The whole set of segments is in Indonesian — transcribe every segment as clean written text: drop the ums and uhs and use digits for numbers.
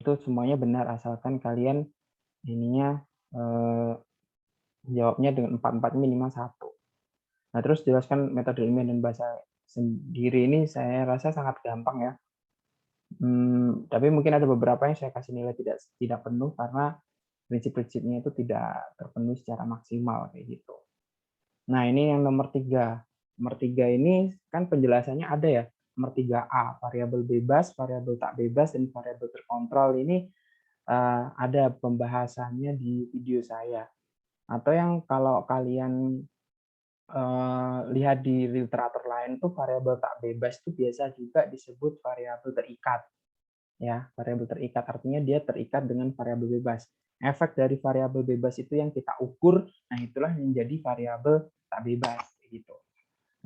Itu semuanya benar asalkan kalian ininya jawabnya dengan 4-4 minimal 1. Nah, terus jelaskan metode ilmiah dan bahasa sendiri ini saya rasa sangat gampang ya. Tapi mungkin ada beberapa yang saya kasih nilai tidak penuh karena prinsip-prinsipnya itu tidak terpenuhi secara maksimal kayak gitu. Nah, ini yang nomor 3. Nomor 3 ini kan penjelasannya ada ya. Nomor 3A, variabel bebas, variabel tak bebas, dan variabel terkontrol ini ada pembahasannya di video saya. Atau yang kalau kalian lihat di literatur lain tuh variabel tak bebas itu biasa juga disebut variabel terikat. Ya, variabel terikat artinya dia terikat dengan variabel bebas. Efek dari variabel bebas itu yang kita ukur, nah itulah yang menjadi variabel tak bebas gitu.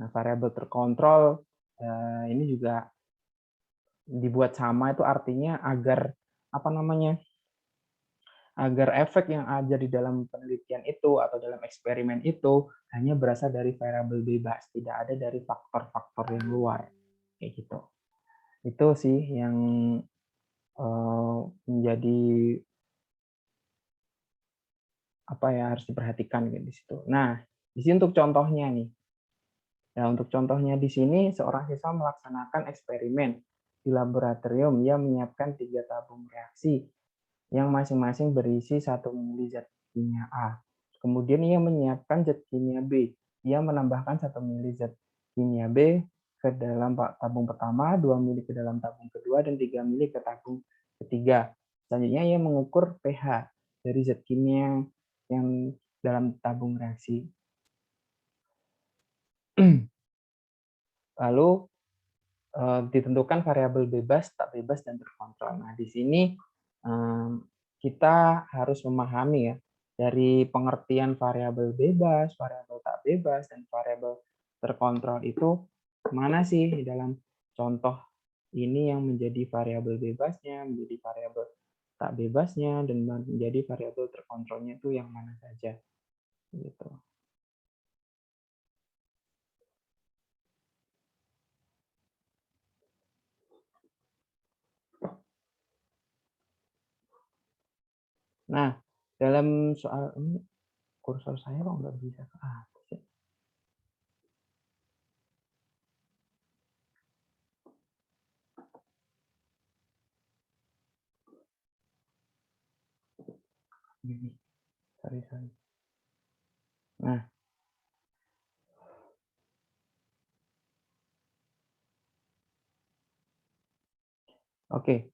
Nah, variabel terkontrol ini juga dibuat sama itu artinya agar apa namanya? Agar efek yang ada di dalam penelitian itu atau dalam eksperimen itu hanya berasal dari variabel bebas, tidak ada dari faktor-faktor yang luar kayak gitu. Itu sih yang menjadi apa ya harus diperhatikan di situ. Nah, di sini untuk contohnya nih. Nah, untuk contohnya di sini seorang siswa melaksanakan eksperimen di laboratorium. Ia menyiapkan 3 tabung reaksi yang masing-masing berisi 1 mili zat kimia A. Kemudian ia menyiapkan zat kimia B. Ia menambahkan 1 mili zat kimia B ke dalam tabung pertama, 2 mili ke dalam tabung kedua, dan 3 mili ke tabung ketiga. Selanjutnya ia mengukur pH dari zat kimia yang dalam tabung reaksi. Lalu ditentukan variabel bebas, tak bebas, dan terkontrol. Nah, di sini kita harus memahami ya, dari pengertian variabel bebas, variabel tak bebas, dan variabel terkontrol itu mana sih di dalam contoh ini yang menjadi variabel bebasnya, menjadi variabel tak bebasnya, dan menjadi variabel terkontrolnya itu yang mana saja. Gitu. Nah, dalam soal ini kursor saya kok nggak bisa ke atas ya? Gini, sorry. Nah, oke.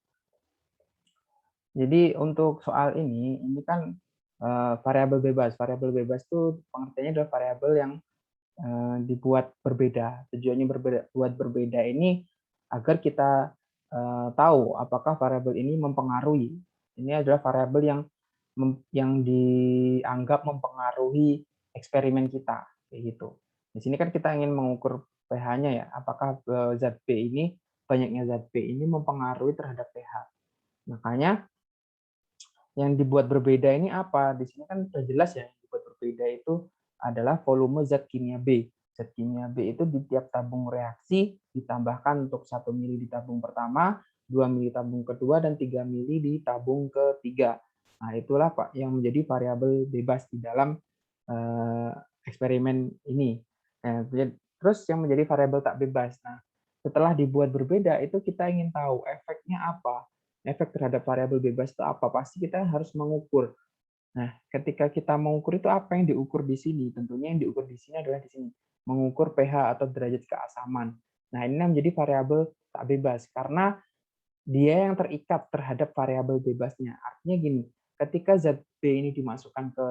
Jadi untuk soal ini kan variabel bebas. Variabel bebas itu pengertiannya adalah variabel yang dibuat berbeda. Tujuannya buat berbeda ini agar kita tahu apakah variabel ini mempengaruhi. Ini adalah variabel yang dianggap mempengaruhi eksperimen kita, kayak gitu. Di sini kan kita ingin mengukur pH-nya ya, apakah zat B ini banyaknya zat B ini mempengaruhi terhadap pH. Makanya yang dibuat berbeda ini apa? Di sini kan sudah jelas ya, yang dibuat berbeda itu adalah volume zat kimia B. Zat kimia B itu di tiap tabung reaksi ditambahkan untuk 1 mili di tabung pertama, 2 mili tabung kedua, dan 3 mili di tabung ketiga. Nah, itulah Pak yang menjadi variabel bebas di dalam eksperimen ini. Nah, terus yang menjadi variabel tak bebas. Nah, setelah dibuat berbeda itu kita ingin tahu efeknya apa, efek terhadap variabel bebas itu apa? Pasti kita harus mengukur. Nah, ketika kita mengukur itu apa yang diukur di sini? Tentunya yang diukur di sini adalah di sini, mengukur pH atau derajat keasaman. Nah, ini menjadi variabel tak bebas karena dia yang terikat terhadap variabel bebasnya. Artinya gini, ketika zat B ini dimasukkan ke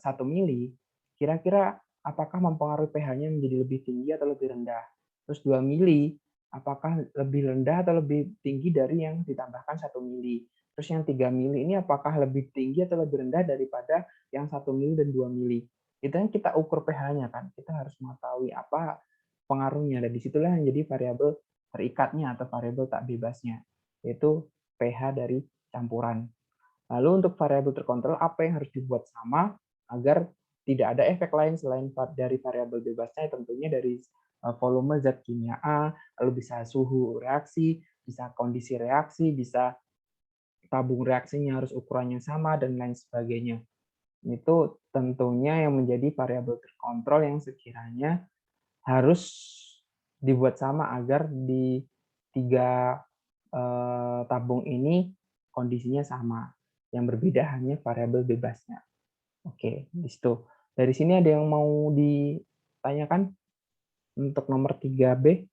1 mili, kira-kira apakah mempengaruhi pH-nya menjadi lebih tinggi atau lebih rendah? Terus 2 mili, apakah lebih rendah atau lebih tinggi dari yang ditambahkan 1 mili? Terus yang 3 mili ini apakah lebih tinggi atau lebih rendah daripada yang 1 mili dan 2 mili? Itu yang kita ukur pH-nya kan. Kita harus mengetahui apa pengaruhnya. Dan disitulah yang jadi variabel terikatnya atau variabel tak bebasnya, yaitu pH dari campuran. Lalu untuk variabel terkontrol, apa yang harus dibuat sama agar tidak ada efek lain selain dari variabel bebasnya, tentunya dari volume zat kimia A, lalu bisa suhu reaksi, bisa kondisi reaksi, bisa tabung reaksinya harus ukurannya sama, dan lain sebagainya. Itu tentunya yang menjadi variabel terkontrol yang sekiranya harus dibuat sama agar di 3 tabung ini kondisinya sama. Yang berbeda hanya variabel bebasnya. Oke, di situ. Dari sini ada yang mau ditanyakan untuk nomor 3B?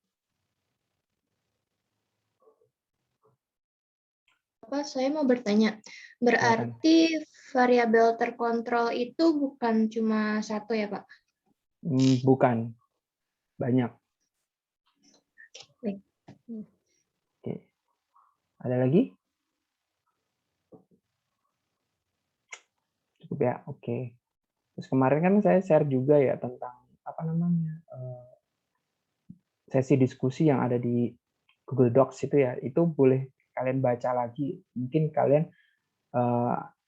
Pak, saya mau bertanya, Silakan. berarti variabel terkontrol itu bukan cuma satu ya, Pak? Bukan, banyak. Baik. Oke. Ada lagi? Cukup ya, oke. Terus kemarin kan saya share juga ya tentang apa namanya sesi diskusi yang ada di Google Docs itu ya, itu boleh kalian baca lagi. Mungkin kalian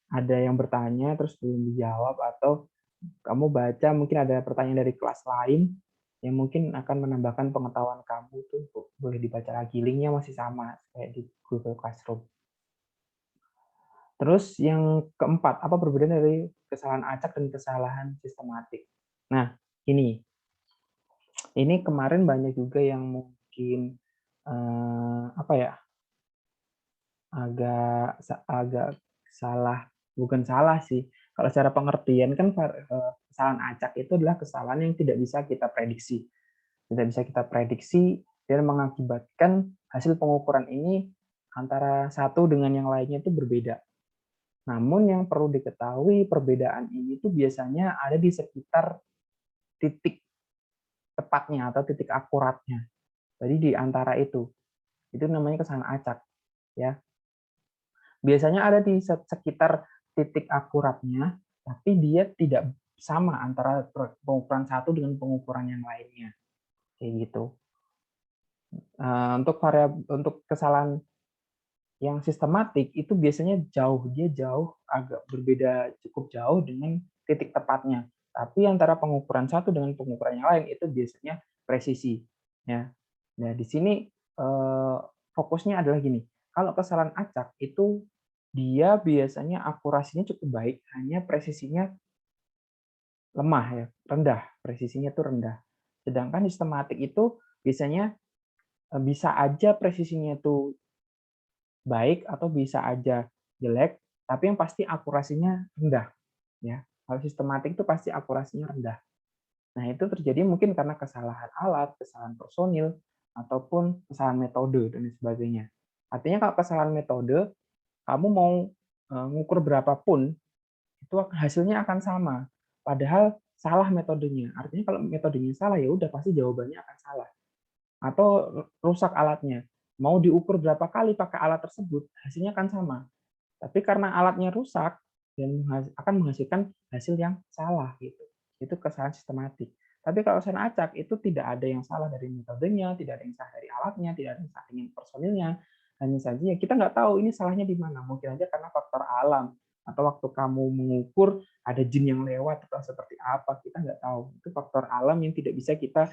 ada yang bertanya terus belum dijawab, atau kamu baca mungkin ada pertanyaan dari kelas lain yang mungkin akan menambahkan pengetahuan kamu, tuh boleh dibaca lagi. Linknya masih sama kayak di Google Classroom. Terus yang keempat, apa perbedaan dari kesalahan acak dan kesalahan sistematik? Nah, ini kemarin banyak juga yang mungkin apa ya, agak salah, bukan salah sih. Kalau secara pengertian kan kesalahan acak itu adalah kesalahan yang tidak bisa kita prediksi. Tidak bisa kita prediksi dan mengakibatkan hasil pengukuran ini antara satu dengan yang lainnya itu berbeda. Namun yang perlu diketahui, perbedaan ini tuh biasanya ada di sekitar titik tepatnya atau titik akuratnya. Jadi di antara itu namanya kesalahan acak, ya. Biasanya ada di sekitar titik akuratnya, tapi dia tidak sama antara pengukuran satu dengan pengukuran yang lainnya, kayak gitu. Untuk kesalahan yang sistematik itu biasanya dia jauh agak berbeda, cukup jauh dengan titik tepatnya. Tapi antara pengukuran satu dengan pengukuran yang lain itu biasanya presisi. Ya. Nah, di sini fokusnya adalah gini. Kalau kesalahan acak itu dia biasanya akurasinya cukup baik, hanya presisinya lemah ya, rendah. Presisinya itu rendah. Sedangkan sistematik itu biasanya bisa aja presisinya itu baik atau bisa aja jelek, tapi yang pasti akurasinya rendah, ya. Kalau sistematik itu pasti akurasinya rendah. Nah, itu terjadi mungkin karena kesalahan alat, kesalahan personil, ataupun kesalahan metode dan sebagainya. Artinya kalau kesalahan metode, kamu mau ngukur berapapun, itu hasilnya akan sama. Padahal salah metodenya. Artinya kalau metodenya salah, ya udah pasti jawabannya akan salah. Atau rusak alatnya. Mau diukur berapa kali pakai alat tersebut, hasilnya akan sama. Tapi karena alatnya rusak dan akan menghasilkan hasil yang salah gitu. Itu kesalahan sistematik. Tapi kalau kesalahan acak itu tidak ada yang salah dari metodenya, tidak ada yang salah dari alatnya, tidak ada yang salah dengan personilnya. Hanya saja ya kita nggak tahu ini salahnya di mana. Mungkin aja karena faktor alam atau waktu kamu mengukur ada jin yang lewat atau seperti apa, kita nggak tahu. Itu faktor alam yang tidak bisa kita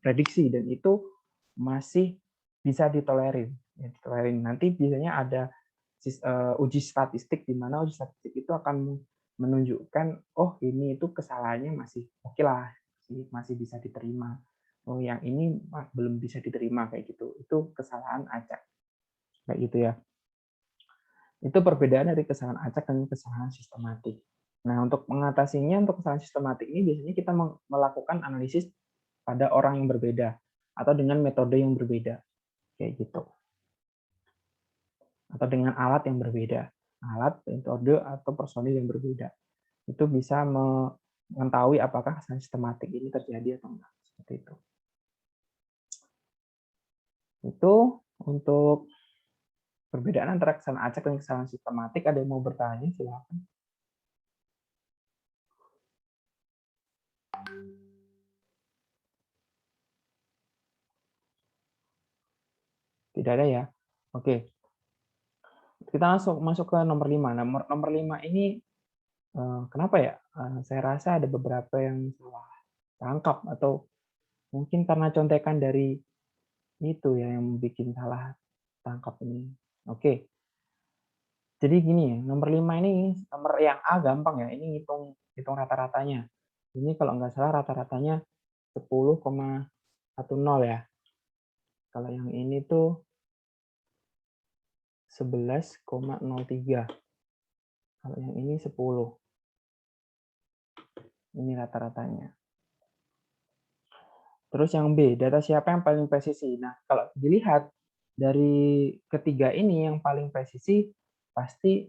prediksi, dan itu masih bisa ditolerir. Ya, ditolerin. Nanti biasanya ada uji statistik, di mana uji statistik itu akan menunjukkan, oh ini itu kesalahannya masih oke lah, masih bisa diterima. Oh yang ini belum bisa diterima, kayak gitu. Itu kesalahan acak, kayak gitu ya. Itu perbedaan dari kesalahan acak dan kesalahan sistematik. Nah, untuk mengatasinya, untuk kesalahan sistematik ini biasanya kita melakukan analisis pada orang yang berbeda atau dengan metode yang berbeda, kayak gitu. Atau dengan alat yang berbeda, alat, metode, atau personil yang berbeda. Itu bisa mengetahui apakah kesalahan sistematik ini terjadi atau enggak, seperti itu. Itu untuk perbedaan antara kesalahan acak dan kesalahan sistematik. Ada yang mau bertanya, silakan. Tidak ada ya? Oke. Kita masuk ke nomor 5. Nomor 5 ini kenapa ya? Saya rasa ada beberapa yang salah tangkap, atau mungkin karena contekan dari itu ya yang bikin salah tangkap ini. Oke. Jadi gini ya, nomor 5 ini, nomor yang A gampang ya, ini hitung rata-ratanya. Ini kalau nggak salah rata-ratanya 10,10 ya. Kalau yang ini tuh 11,03. Kalau yang ini 10. Ini rata-ratanya. Terus yang B, data siapa yang paling presisi? Nah, kalau dilihat dari ketiga ini yang paling presisi pasti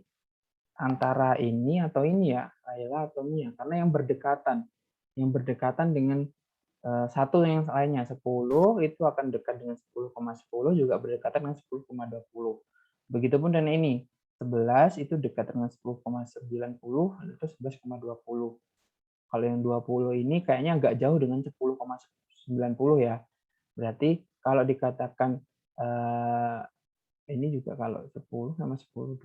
antara ini atau ini ya, Laila atau Mia, karena yang berdekatan dengan satu yang lainnya 10 itu akan dekat dengan 10,10 juga berdekatan dengan 10,20. Begitupun dengan ini 11 itu dekat dengan 10,90 itu 11,20. Kalau yang 20 ini kayaknya agak jauh dengan 10,90 ya. Berarti kalau dikatakan ini juga kalau 10 sama 10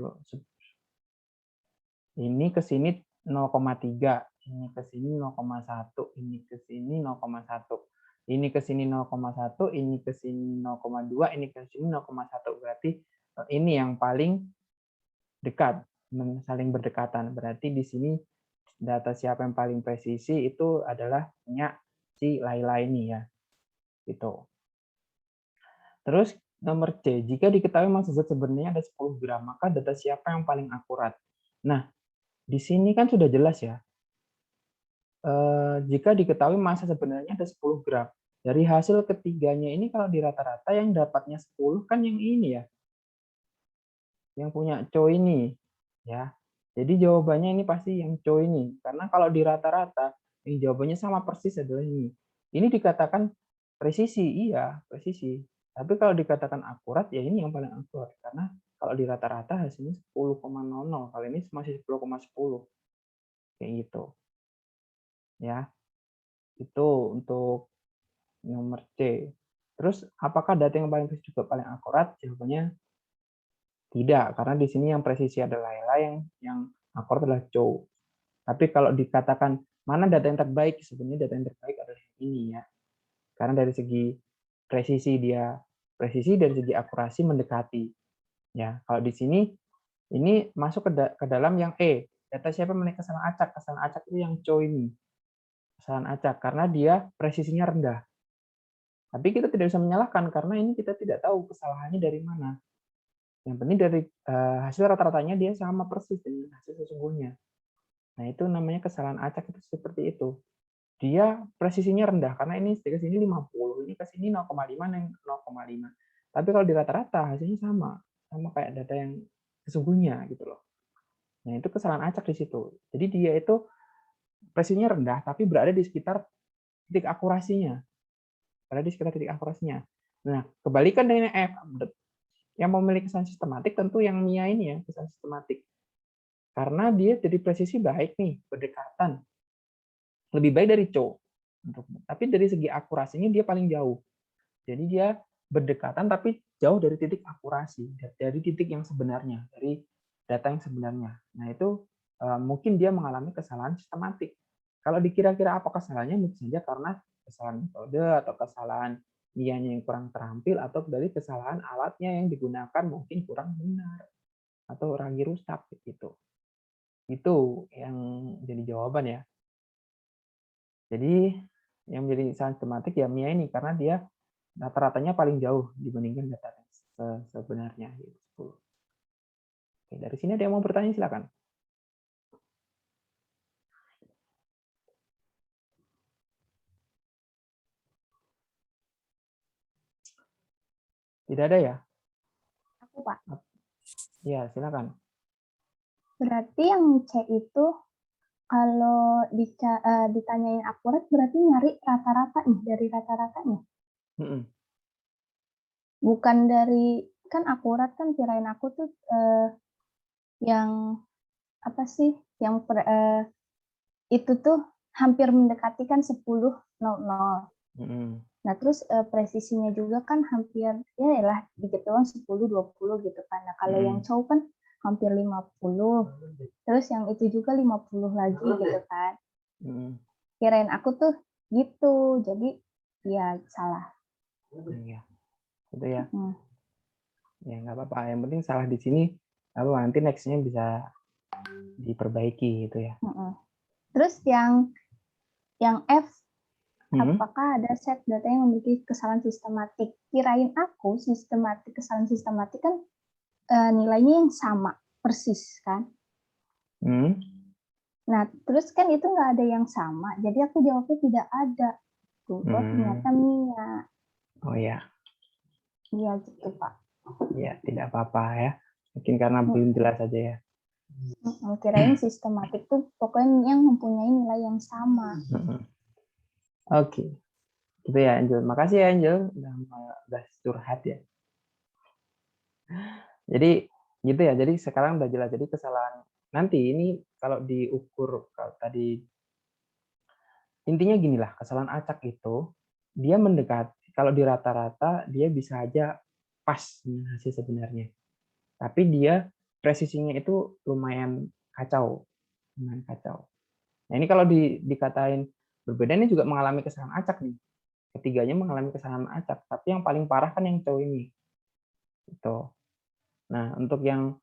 ini ke sini 0,3, ini ke sini 0,1, ini ke sini 0,1. Ini ke sini 0,1, ini ke sini 0,2, ini ke sini 0,1. Berarti ini yang paling dekat, saling berdekatan. Berarti di sini data siapa yang paling presisi itu adalah punya si Laila ini ya. Gitu. Terus nomor C, jika diketahui massa zat sebenarnya ada 10 gram, maka data siapa yang paling akurat? Nah, di sini kan sudah jelas ya. Jika diketahui massa sebenarnya ada 10 gram. Dari hasil ketiganya ini kalau di rata-rata yang dapatnya 10 kan yang ini ya. Yang punya CO ini ya. Jadi jawabannya ini pasti yang CO ini. Karena kalau di rata-rata yang jawabannya sama persis adalah ini. Ini dikatakan presisi, iya, presisi. Tapi kalau dikatakan akurat ya ini yang paling akurat karena kalau di rata-rata hasilnya 10,00, kali ini masih 10,10. Kayak gitu. Ya. Itu untuk nomor C. Terus apakah data yang paling presisi juga paling akurat? Jawabannya tidak, karena di sini yang presisi adalah Laila, yang akurat adalah Chow. Tapi kalau dikatakan mana data yang terbaik, sebenarnya data yang terbaik adalah ini ya. Karena dari segi presisi dari segi akurasi mendekati. Ya, kalau di sini ini masuk ke dalam yang E. Data siapa memiliki kesalahan acak? Kesalahan acak itu yang Chow ini. Kesalahan acak karena dia presisinya rendah. Tapi kita tidak bisa menyalahkan karena ini kita tidak tahu kesalahannya dari mana. Yang penting dari hasil rata-ratanya dia sama persis dengan hasil sesungguhnya. Nah, itu namanya kesalahan acak itu seperti itu. Dia presisinya rendah karena ini ke sini 50, ini ke sini 0,5 dan 0,5. Tapi kalau di rata-rata hasilnya sama kayak data yang sesungguhnya gitu loh. Nah, itu kesalahan acak di situ. Jadi dia itu presisinya rendah tapi berada di sekitar titik akurasinya. Berada di sekitar titik akurasinya. Nah, kebalikan dengan F, yang memiliki kesalahan sistematik tentu yang Mia ini ya, kesalahan sistematik. Karena dia jadi presisi baik nih, berdekatan. Lebih baik dari Cho. Tapi dari segi akurasinya dia paling jauh. Jadi dia berdekatan tapi jauh dari titik akurasi, dari titik yang sebenarnya, dari data yang sebenarnya. Nah, itu mungkin dia mengalami kesalahan sistematik. Kalau dikira-kira apa kesalahannya, mungkin saja karena kesalahan metode atau kesalahan nianya yang kurang terampil atau dari kesalahan alatnya yang digunakan mungkin kurang benar atau ragi rusak gitu. Itu yang jadi jawaban ya. Jadi yang menjadi kesalahan sistematik ya Mia ini karena dia rata-ratanya paling jauh dibandingkan data sebenarnya. Gitu. Oke, dari sini ada yang mau bertanya silakan. Tidak ada ya? Aku, Pak. Ya, silakan. Berarti yang C itu kalau ditanyain akurat berarti nyari rata-rata nih, dari rata-ratanya. Bukan dari, kan akurat kan kirain aku tuh yang apa sih, yang itu tuh hampir mendekati kan 10,00. Nah, terus presisinya juga kan hampir, ya lah, dikit doang 10-20 gitu kan. Nah, kalau yang cowok kan hampir 50, terus yang itu juga 50 lagi gitu kan. Kirain aku tuh gitu, jadi ya salah. Iya, gitu ya. Ya nggak apa-apa. Yang penting salah di sini lalu nanti next-nya bisa diperbaiki gitu ya. Terus yang F, apakah ada set data yang memiliki kesalahan sistematik? Kirain aku kesalahan sistematik kan nilainya yang sama persis kan. Nah terus kan itu nggak ada yang sama, jadi aku jawabnya tidak ada. Tuh, ternyata Mia. Oh ya. Iya gitu Pak. Ya tidak apa-apa ya. Mungkin karena belum jelas aja ya. Kirain sistematik tuh pokoknya yang mempunyai nilai yang sama. Oke. Gitu ya Angel. Makasih ya Angel udah curhat ya. Jadi gitu ya. Jadi sekarang udah jelas. Jadi kesalahan nanti ini kalau diukur kalau tadi intinya ginilah, kesalahan acak itu dia mendekati kalau di rata-rata dia bisa aja pas dengan hasil sebenarnya. Tapi dia presisinya itu lumayan kacau. Lumayan kacau. Nah, ini kalau dikatain berbeda ini juga mengalami kesalahan acak nih. Ketiganya mengalami kesalahan acak, tapi yang paling parah kan yang cowok ini. Gitu. Nah, untuk yang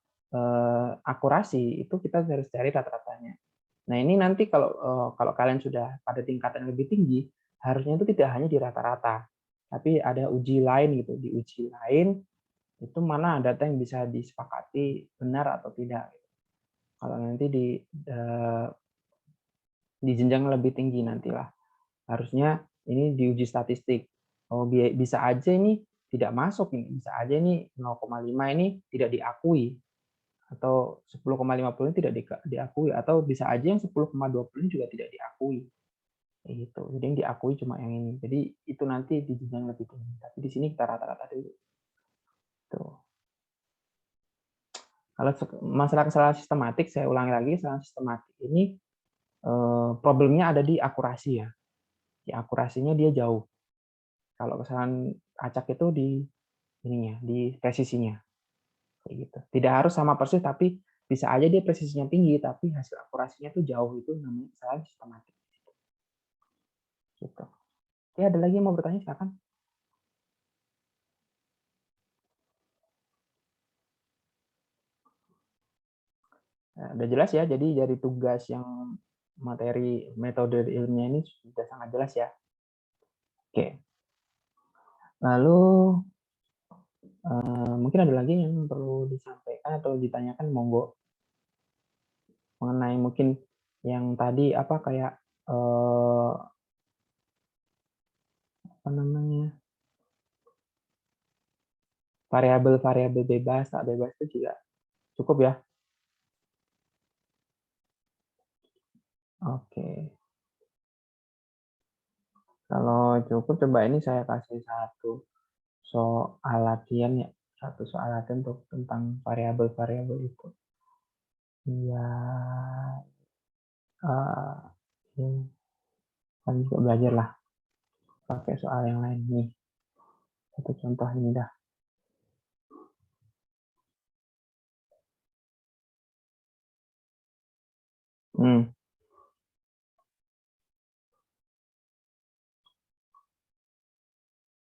akurasi itu kita harus cari rata-ratanya. Nah, ini nanti kalau kalian sudah pada tingkatan lebih tinggi, harusnya itu tidak hanya di rata-rata, tapi ada uji lain gitu. Di uji lain itu mana data yang bisa disepakati benar atau tidak. Kalau nanti di jenjang lebih tinggi nantilah. Harusnya ini diuji statistik. Oh, bisa aja ini tidak masuk ini, bisa aja ini 0,5 ini tidak diakui atau 10,50 ini tidak diakui atau bisa aja yang 10,20 ini juga tidak diakui. Gitu. Jadi yang diakui cuma yang ini. Jadi itu nanti di jenjang lebih tinggi. Tapi di sini kita rata-rata dulu. Tuh. Kalau masalah kesalahan sistematik, saya ulangi lagi, kesalahan sistematik ini problemnya ada di akurasi ya. Di akurasinya dia jauh. Kalau kesalahan acak itu di ininya, di presisinya. Kayak gitu. Tidak harus sama persis, tapi bisa aja dia presisinya tinggi, tapi hasil akurasinya tuh jauh. Itu namanya kesalahan sistematik. Gitu. Oke, ada lagi yang mau bertanya? Silakan. Nah, udah jelas ya, jadi dari tugas yang materi metode ilmiah ini sudah sangat jelas ya. Oke. Lalu mungkin ada lagi yang perlu disampaikan atau ditanyakan, monggo. Mengenai mungkin yang tadi apa kayak apa namanya variabel-variabel bebas, tak bebas itu juga cukup ya. Oke. Kalau cukup, coba ini saya kasih satu soal latihan ya, satu soal latihan untuk tentang variabel-variabel itu. Ya, kan juga belajar lah pakai soal yang lain nih. Satu contoh ini dah.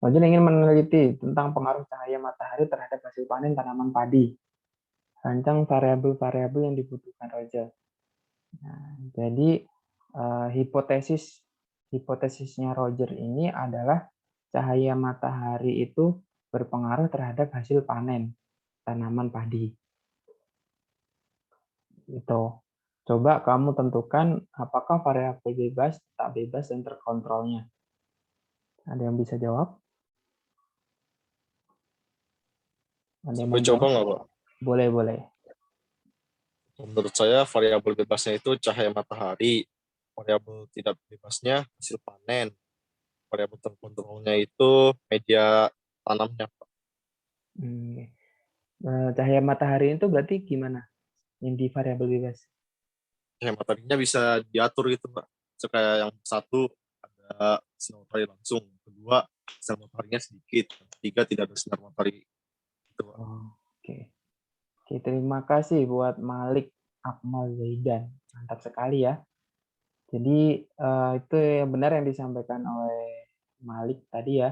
Roger ingin meneliti tentang pengaruh cahaya matahari terhadap hasil panen tanaman padi. Rancang variabel-variabel yang dibutuhkan Roger. Nah, jadi hipotesisnya Roger ini adalah cahaya matahari itu berpengaruh terhadap hasil panen tanaman padi. Itu. Coba kamu tentukan apakah variabel bebas, tak bebas, dan terkontrolnya. Ada yang bisa jawab? Ada yang mau Coba jawab? nggak, Pak? Boleh, boleh. Menurut saya variabel bebasnya itu cahaya matahari, variabel tidak bebasnya hasil panen, variabel terkontrolnya itu media tanamnya, Pak. Cahaya matahari itu berarti gimana? Yang di variabel bebas? Cahaya mataharinya bisa diatur gitu, Pak. Kayak yang satu ada sinar matahari langsung, kedua sinar mataharinya sedikit, ketiga tidak ada sinar matahari. Gitu, Pak. Oke. Oke, terima kasih buat Malik Akmal Zaidan. Mantap sekali ya. Jadi itu yang benar yang disampaikan oleh Malik tadi ya.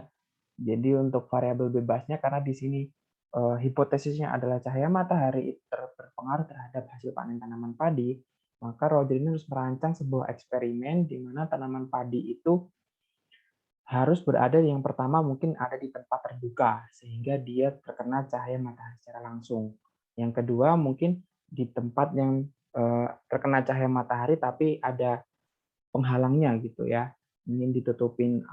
Jadi untuk variabel bebasnya karena di sini hipotesisnya adalah cahaya matahari itu berpengaruh terhadap hasil panen tanaman padi, maka Roger ini harus merancang sebuah eksperimen di mana tanaman padi itu harus berada yang pertama mungkin ada di tempat terbuka sehingga dia terkena cahaya matahari secara langsung. Yang kedua mungkin di tempat yang terkena cahaya matahari tapi ada penghalangnya gitu ya. Mungkin ditutupin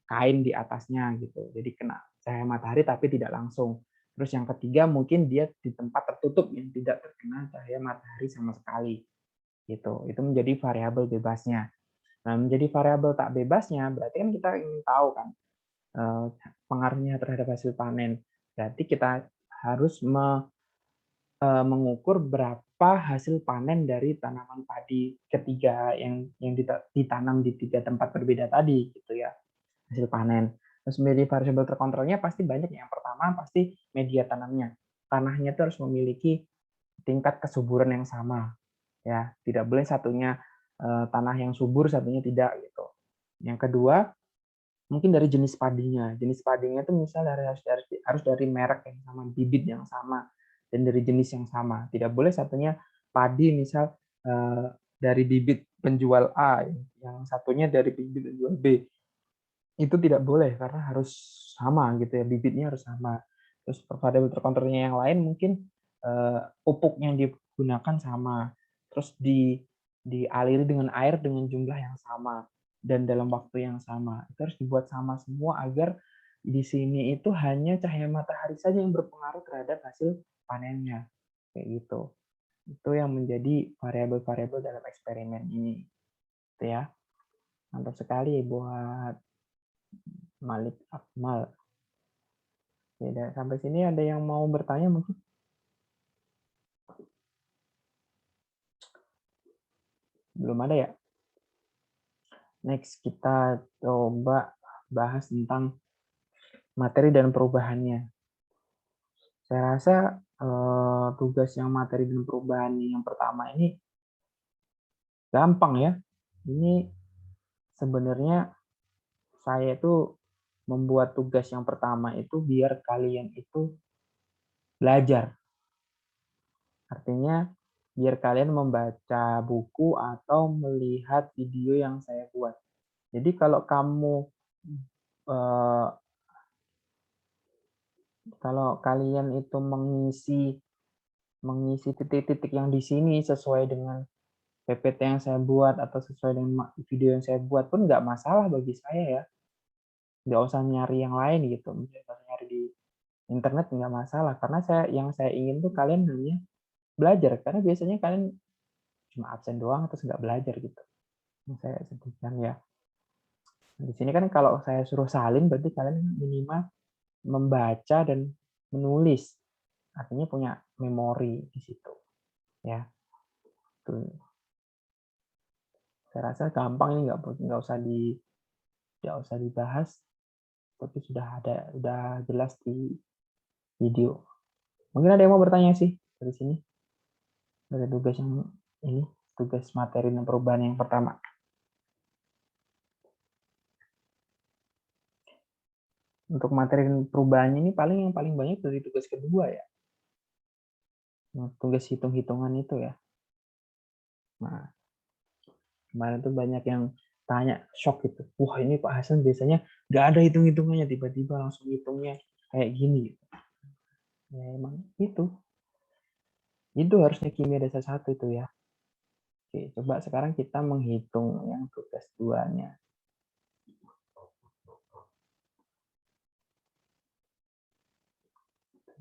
kain di atasnya gitu. Jadi kena cahaya matahari tapi tidak langsung. Terus yang ketiga mungkin dia di tempat tertutup yang tidak terkena cahaya matahari sama sekali. Gitu. Itu menjadi variabel bebasnya. Nah, menjadi variabel tak bebasnya berarti kan kita ingin tahu kan pengaruhnya terhadap hasil panen. Berarti kita harus mengukur berapa hasil panen dari tanaman padi ketiga yang ditanam di 3 tempat berbeda tadi gitu ya, hasil panen. Terus menjadi variabel terkontrolnya pasti banyak. Yang pertama pasti media tanamnya. Tanahnya itu harus memiliki tingkat kesuburan yang sama. Ya, tidak boleh satunya tanah yang subur, satunya tidak gitu. Yang kedua, mungkin dari jenis padinya. Jenis padinya itu misalnya harus dari merek yang sama, bibit yang sama, dan dari jenis yang sama. Tidak boleh satunya padi misal dari bibit penjual A, yang satunya dari bibit penjual B. Itu tidak boleh karena harus sama gitu ya, bibitnya harus sama. Terus variabel terkontrolnya yang lain mungkin pupuk yang digunakan sama, terus dialiri dengan air dengan jumlah yang sama dan dalam waktu yang sama. Itu harus dibuat sama semua agar di sini itu hanya cahaya matahari saja yang berpengaruh terhadap hasil panennya. Kayak gitu. Itu yang menjadi variabel-variabel dalam eksperimen ini. Gitu ya. Mantap sekali buat Malik Akmal. Ya, sampai sini ada yang mau bertanya mungkin? Belum ada ya? Next, kita coba bahas tentang materi dan perubahannya. Saya rasa tugas yang materi dan perubahan yang pertama ini gampang ya. Ini sebenarnya saya itu membuat tugas yang pertama itu biar kalian itu belajar. Artinya biar kalian membaca buku atau melihat video yang saya buat. Jadi kalau kalian itu mengisi titik-titik yang di sini sesuai dengan PPT yang saya buat atau sesuai dengan video yang saya buat pun nggak masalah bagi saya ya. Nggak usah nyari yang lain gitu. Nggak usah nyari di internet nggak masalah. Karena yang saya ingin tuh kalian hanya belajar. Karena biasanya kalian cuma absen doang terus nggak belajar gitu. Yang saya sebutkan ya. Di sini kan kalau saya suruh salin berarti kalian minimal membaca dan menulis. Artinya punya memori di situ. Ya. Tuh. Saya rasa gampang ini nggak usah dibahas, tapi sudah jelas di video. Mungkin ada yang mau bertanya sih dari sini. Dari tugas yang ini, tugas materi dan perubahan yang pertama. Untuk materi dan perubahannya ini yang paling banyak dari tugas kedua ya. Tugas hitung-hitungan itu ya. Nah, kemarin tuh banyak yang tanya, shock gitu. Wah ini Pak Hasan biasanya nggak ada hitung-hitungannya, tiba-tiba langsung hitungnya kayak gini. Ya emang itu harusnya kimia dasar 1 itu ya. Oke, coba sekarang kita menghitung yang tugas 2-nya.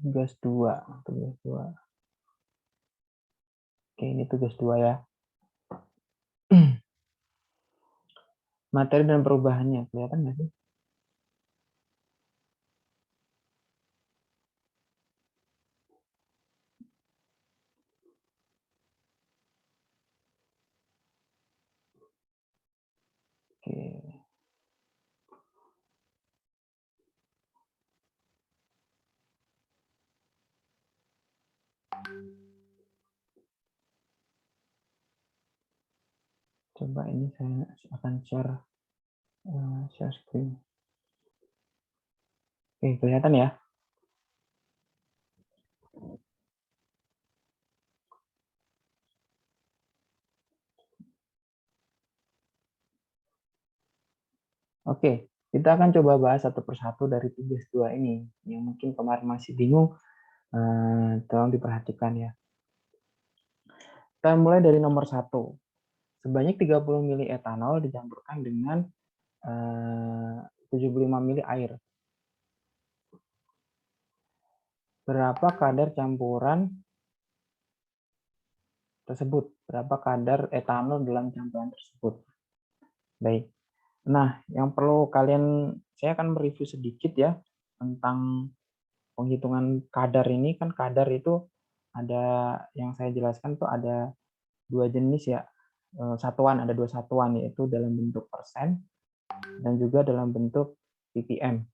Tugas 2. Oke, ini tugas 2 ya. Materi dan perubahannya, kelihatan nggak sih? Oke. Coba ini saya akan share screen. Oke, kelihatan ya? Oke, kita akan coba bahas satu persatu dari tugas 2 ini. Yang mungkin kemarin masih bingung, tolong diperhatikan ya. Kita mulai dari nomor 1. Sebanyak 30 mili etanol dicampurkan dengan 75 mili air. Berapa kadar campuran tersebut? Berapa kadar etanol dalam campuran tersebut? Baik. Nah, yang perlu saya akan mereview sedikit ya tentang penghitungan kadar ini. Kan kadar itu ada yang saya jelaskan tuh ada 2 jenis ya, satuan, ada 2 satuan, yaitu dalam bentuk persen dan juga dalam bentuk ppm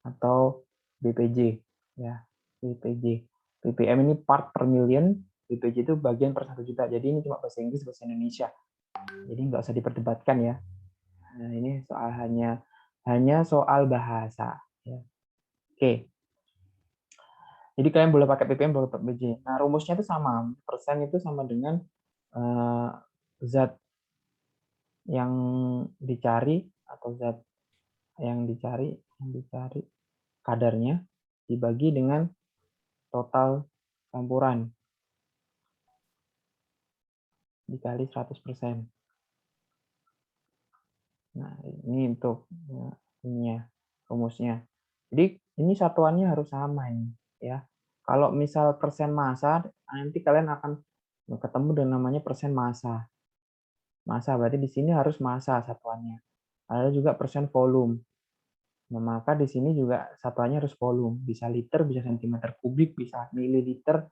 atau BPJ ya, BPJ. ppm ini part per million, BPJ itu bagian per 1 juta. Jadi ini cuma bahasa Inggris, bahasa Indonesia. Jadi nggak usah diperdebatkan ya. Nah, ini soal hanya soal bahasa ya. Oke. Jadi kalian boleh pakai ppm, boleh pakai BPJ. Nah, rumusnya itu sama. Persen itu sama dengan zat yang dicari atau zat yang dicari kadarnya dibagi dengan total campuran dikali 100%. Nah, ini untuk ininya, rumusnya. Jadi ini satuannya harus sama ini ya. Kalau misal persen massa, nanti kalian akan ketemu dengan namanya persen massa. Massa berarti di sini harus massa satuannya. Ada juga persen volume. Nah, maka di sini juga satuannya harus volume. Bisa liter, bisa cm kubik, bisa mililiter,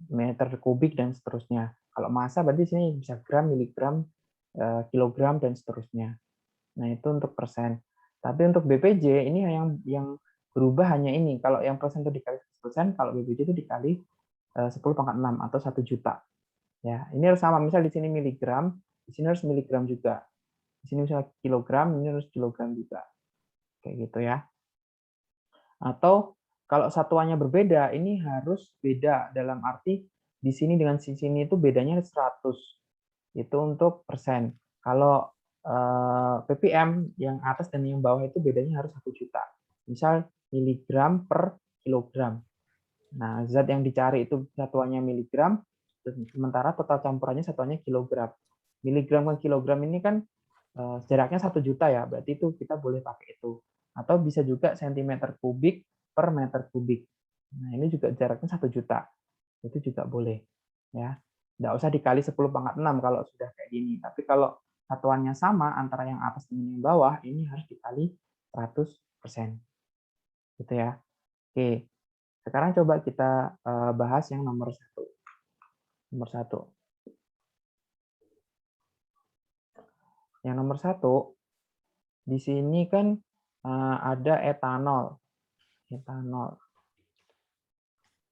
meter kubik, dan seterusnya. Kalau massa berarti di sini bisa gram, miligram, kilogram, dan seterusnya. Nah, itu untuk persen. Tapi untuk BPJ ini yang berubah hanya ini. Kalau yang persen itu dikali 100%, kalau BPJ itu dikali 10⁻6 atau 1 juta. Ya, ini harus sama. Misal di sini miligram, di sini harus miligram juga. Di sini misalnya kilogram, ini harus kilogram juga. Kayak gitu ya. Atau kalau satuannya berbeda, ini harus beda dalam arti di sini dengan di sini itu bedanya 100. Itu untuk persen. Kalau ppm yang atas dan yang bawah itu bedanya harus 1 juta. Misal miligram per kilogram. Nah, zat yang dicari itu satuannya miligram, sementara total campurannya satuannya kilogram. Miligram ke kilogram ini kan jaraknya 1 juta ya, berarti itu kita boleh pakai itu. Atau bisa juga sentimeter kubik per meter kubik. Nah, ini juga jaraknya 1 juta. Itu juga boleh. Ya. Nggak usah dikali 10⁻6 kalau sudah kayak gini. Tapi kalau satuannya sama antara yang atas dengan yang bawah, ini harus dikali 100%. Gitu ya. Oke. Sekarang coba kita bahas yang nomor 1. Nomor 1. Yang nomor 1, di sini kan ada etanol.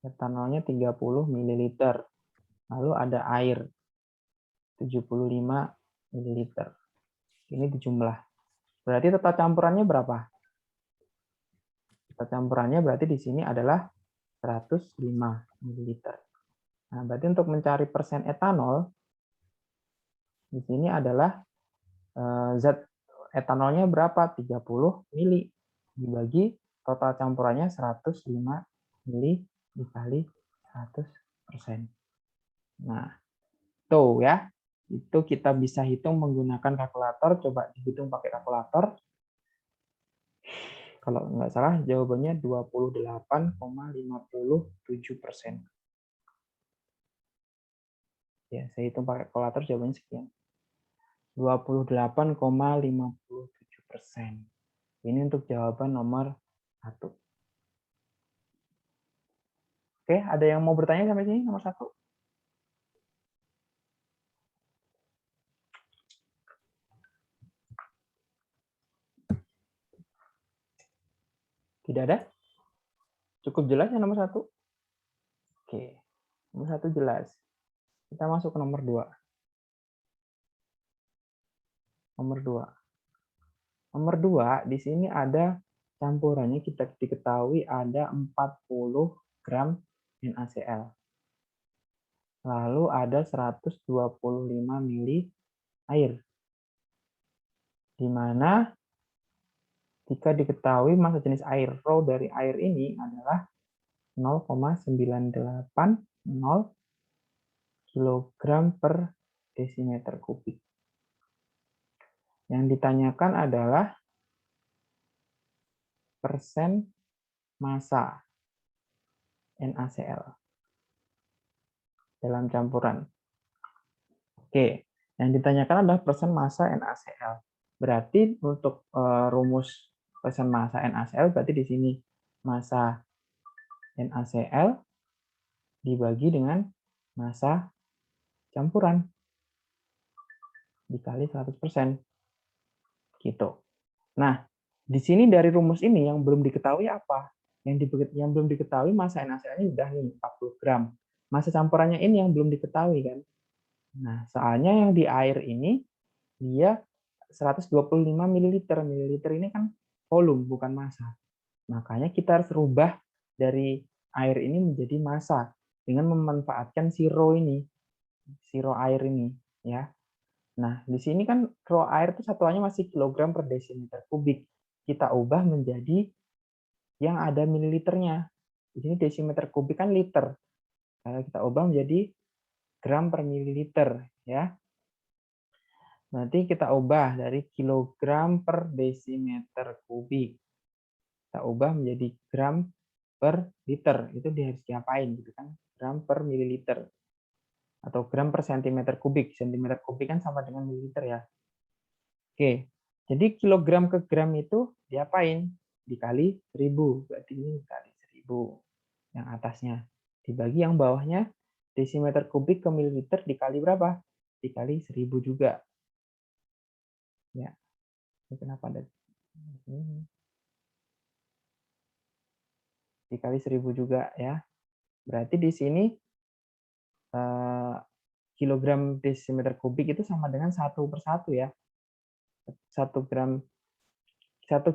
Etanolnya 30 ml. Lalu ada air 75 ml. Ini dijumlah. Berarti total campurannya berapa? Total campurannya berarti di sini adalah 105 ml. Nah, berarti untuk mencari persen etanol, di sini adalah zat etanolnya berapa? 30 mili dibagi total campurannya 105 mili dikali 100%. Nah, tuh ya. Itu kita bisa hitung menggunakan kalkulator. Coba dihitung pakai kalkulator. Kalau nggak salah jawabannya 28,57%. Ya, saya hitung pakai kalkulator jawabannya sekian. 28,57%. Ini untuk jawaban nomor 1. Oke, ada yang mau bertanya sampai sini nomor 1? Tidak ada? Cukup jelas ya nomor 1? Oke, nomor 1 jelas. Kita masuk ke nomor 2. Nomor 2. Nomor 2, di sini ada campurannya kita diketahui ada 40 gram NaCl. Lalu ada 125 mili air. Di mana jika diketahui massa jenis air, rho dari air ini adalah 0,980 kg per desimeter kubik. Yang ditanyakan adalah persen massa NaCl dalam campuran. Oke, yang ditanyakan adalah persen massa NaCl. Berarti untuk rumus persen massa NaCl berarti di sini massa NaCl dibagi dengan massa campuran dikali 100%. Gitu. Nah, di sini dari rumus ini yang belum diketahui apa? Yang belum diketahui massa NaCl ini udah nih 40 gram. Massa campurannya ini yang belum diketahui kan. Nah, soalnya yang di air ini dia 125 ml. Mililiter ini kan volume bukan massa. Makanya kita harus rubah dari air ini menjadi massa dengan memanfaatkan si rho ini. Si rho air ini ya. Nah, di sini kan rho air itu satuannya masih kilogram per desimeter kubik. Kita ubah menjadi yang ada mililiternya. Di sini desimeter kubik kan liter. Kalau kita ubah menjadi gram per mililiter ya. Nanti kita ubah dari kilogram per desimeter kubik. Kita ubah menjadi gram per liter. Itu harus diapain gitu kan? Gram per mililiter. Atau gram per sentimeter kubik. Sentimeter kubik kan sama dengan mililiter ya. Oke, jadi kilogram ke gram itu diapain? Dikali 1000. Berarti ini dikali 1000. Yang atasnya. Dibagi yang bawahnya, desimeter kubik ke mililiter dikali berapa? Dikali 1000 juga. Ya, ini kenapa ada ini? Dikali 1000 juga ya. Berarti di sini kilogram desimeter kubik itu sama dengan 1/1 ya. 1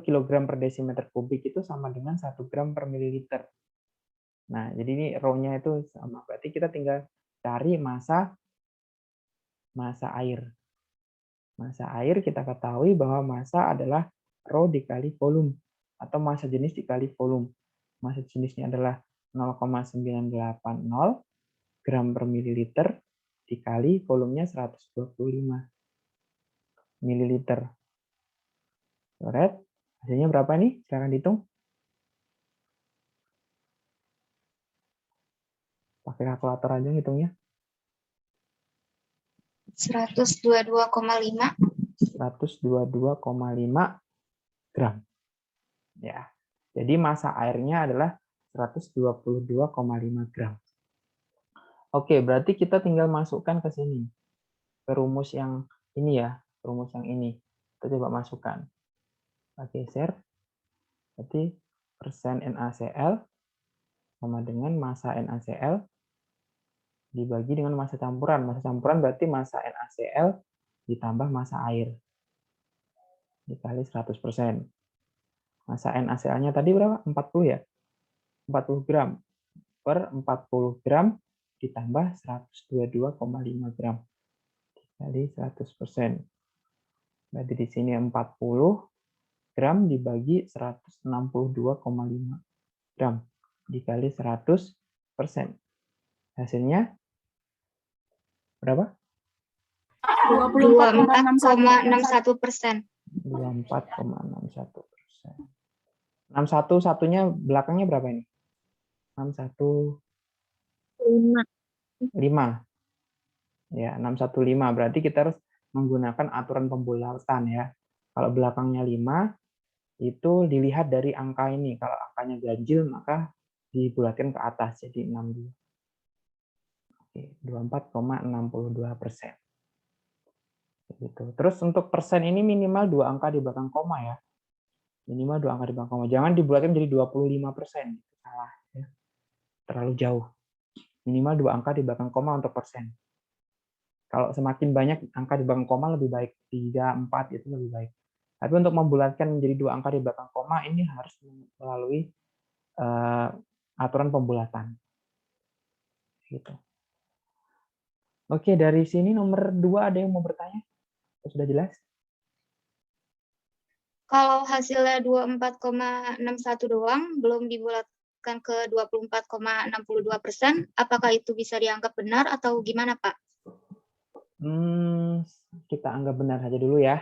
kilogram per desimeter kubik itu sama dengan 1 gram per mililiter. Nah, jadi ini rho-nya itu sama. Berarti kita tinggal cari massa air. Massa air kita ketahui bahwa massa adalah rho dikali volume atau massa jenis dikali volume. Massa jenisnya adalah 0,980 gram per mililiter dikali volumenya 125 mililiter. Alright, hasilnya berapa nih? Silahkan dihitung. Pakai kalkulator aja ngitungnya. 122,5. 122,5 gram. Ya. Jadi massa airnya adalah 122,5 gram. Oke, berarti kita tinggal masukkan ke sini. Ke rumus yang ini ya, rumus yang ini. Kita coba masukkan. Oke, share. Berarti persen NaCl sama dengan massa NaCl dibagi dengan massa campuran. Massa campuran berarti massa NaCl ditambah massa air. Dikali 100%. Massa NaCl-nya tadi berapa? 40 ya? 40 gram. Per 40 gram ditambah 122,5 gram. Dikali 100%. Berarti di sini 40 gram dibagi 162,5 gram. Dikali 100%. Hasilnya berapa? 24,61%. 24,61%. 61 satunya belakangnya berapa ini? 615. Ya, 615. Berarti kita harus menggunakan aturan pembulatan ya. Kalau belakangnya 5 itu dilihat dari angka ini. Kalau angkanya ganjil maka dibulatkan ke atas jadi 62. Oke, 24,62%. Gitu. Terus untuk persen ini minimal 2 angka di belakang koma ya. Minimal 2 angka di belakang koma. Jangan dibulatkan jadi 25%. Salah ya. Terlalu jauh. Minimal 2 angka di belakang koma untuk persen. Kalau semakin banyak angka di belakang koma lebih baik. 3, 4 itu lebih baik. Tapi untuk membulatkan menjadi 2 angka di belakang koma ini harus melalui aturan pembulatan. Gitu. Oke, dari sini nomor 2 ada yang mau bertanya? Sudah jelas? Kalau hasilnya 24,61 doang, belum dibulatkan ke 24,62%, apakah itu bisa dianggap benar atau gimana, Pak? Kita anggap benar saja dulu ya,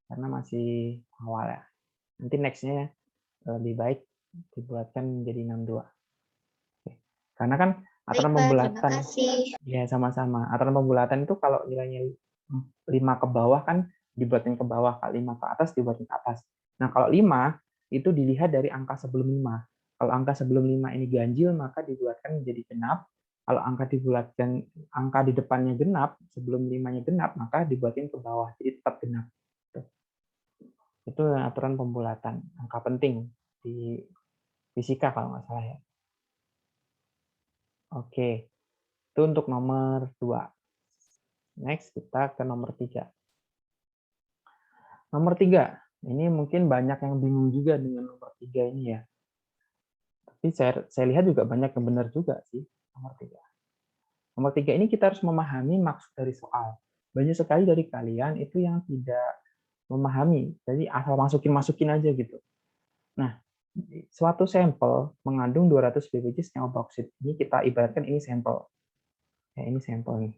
karena masih awal ya. Nanti next-nya lebih baik dibuatkan menjadi 62. Oke. Karena kan aturan Baik, Pak. Terima pembulatan, kasih. ya sama-sama. Aturan pembulatan itu kalau nilainya 5 ke bawah kan dibuatin ke bawah, 5 ke atas dibuatin ke atas. Nah, kalau 5 itu dilihat dari angka sebelum 5. Kalau angka sebelum 5 ini ganjil, maka dibuatkan menjadi genap. Kalau angka dibuatkan, angka di depannya genap, sebelum 5-nya genap, maka dibuatin ke bawah, jadi tetap genap. Itu aturan pembulatan, angka penting di fisika kalau nggak salah ya. Oke, itu untuk nomor 2. Next, kita ke nomor 3. Nomor 3, ini mungkin banyak yang bingung juga dengan nomor 3 ini ya. Tapi saya lihat juga banyak yang benar juga sih, nomor 3. Nomor 3 ini kita harus memahami maksud dari soal. Banyak sekali dari kalian itu yang tidak memahami, jadi asal masukin aja gitu. Nah, suatu sampel mengandung 200 ppj senyawa bauksit. Ini kita ibaratkan ini sampel. Ya, ini sampel nih.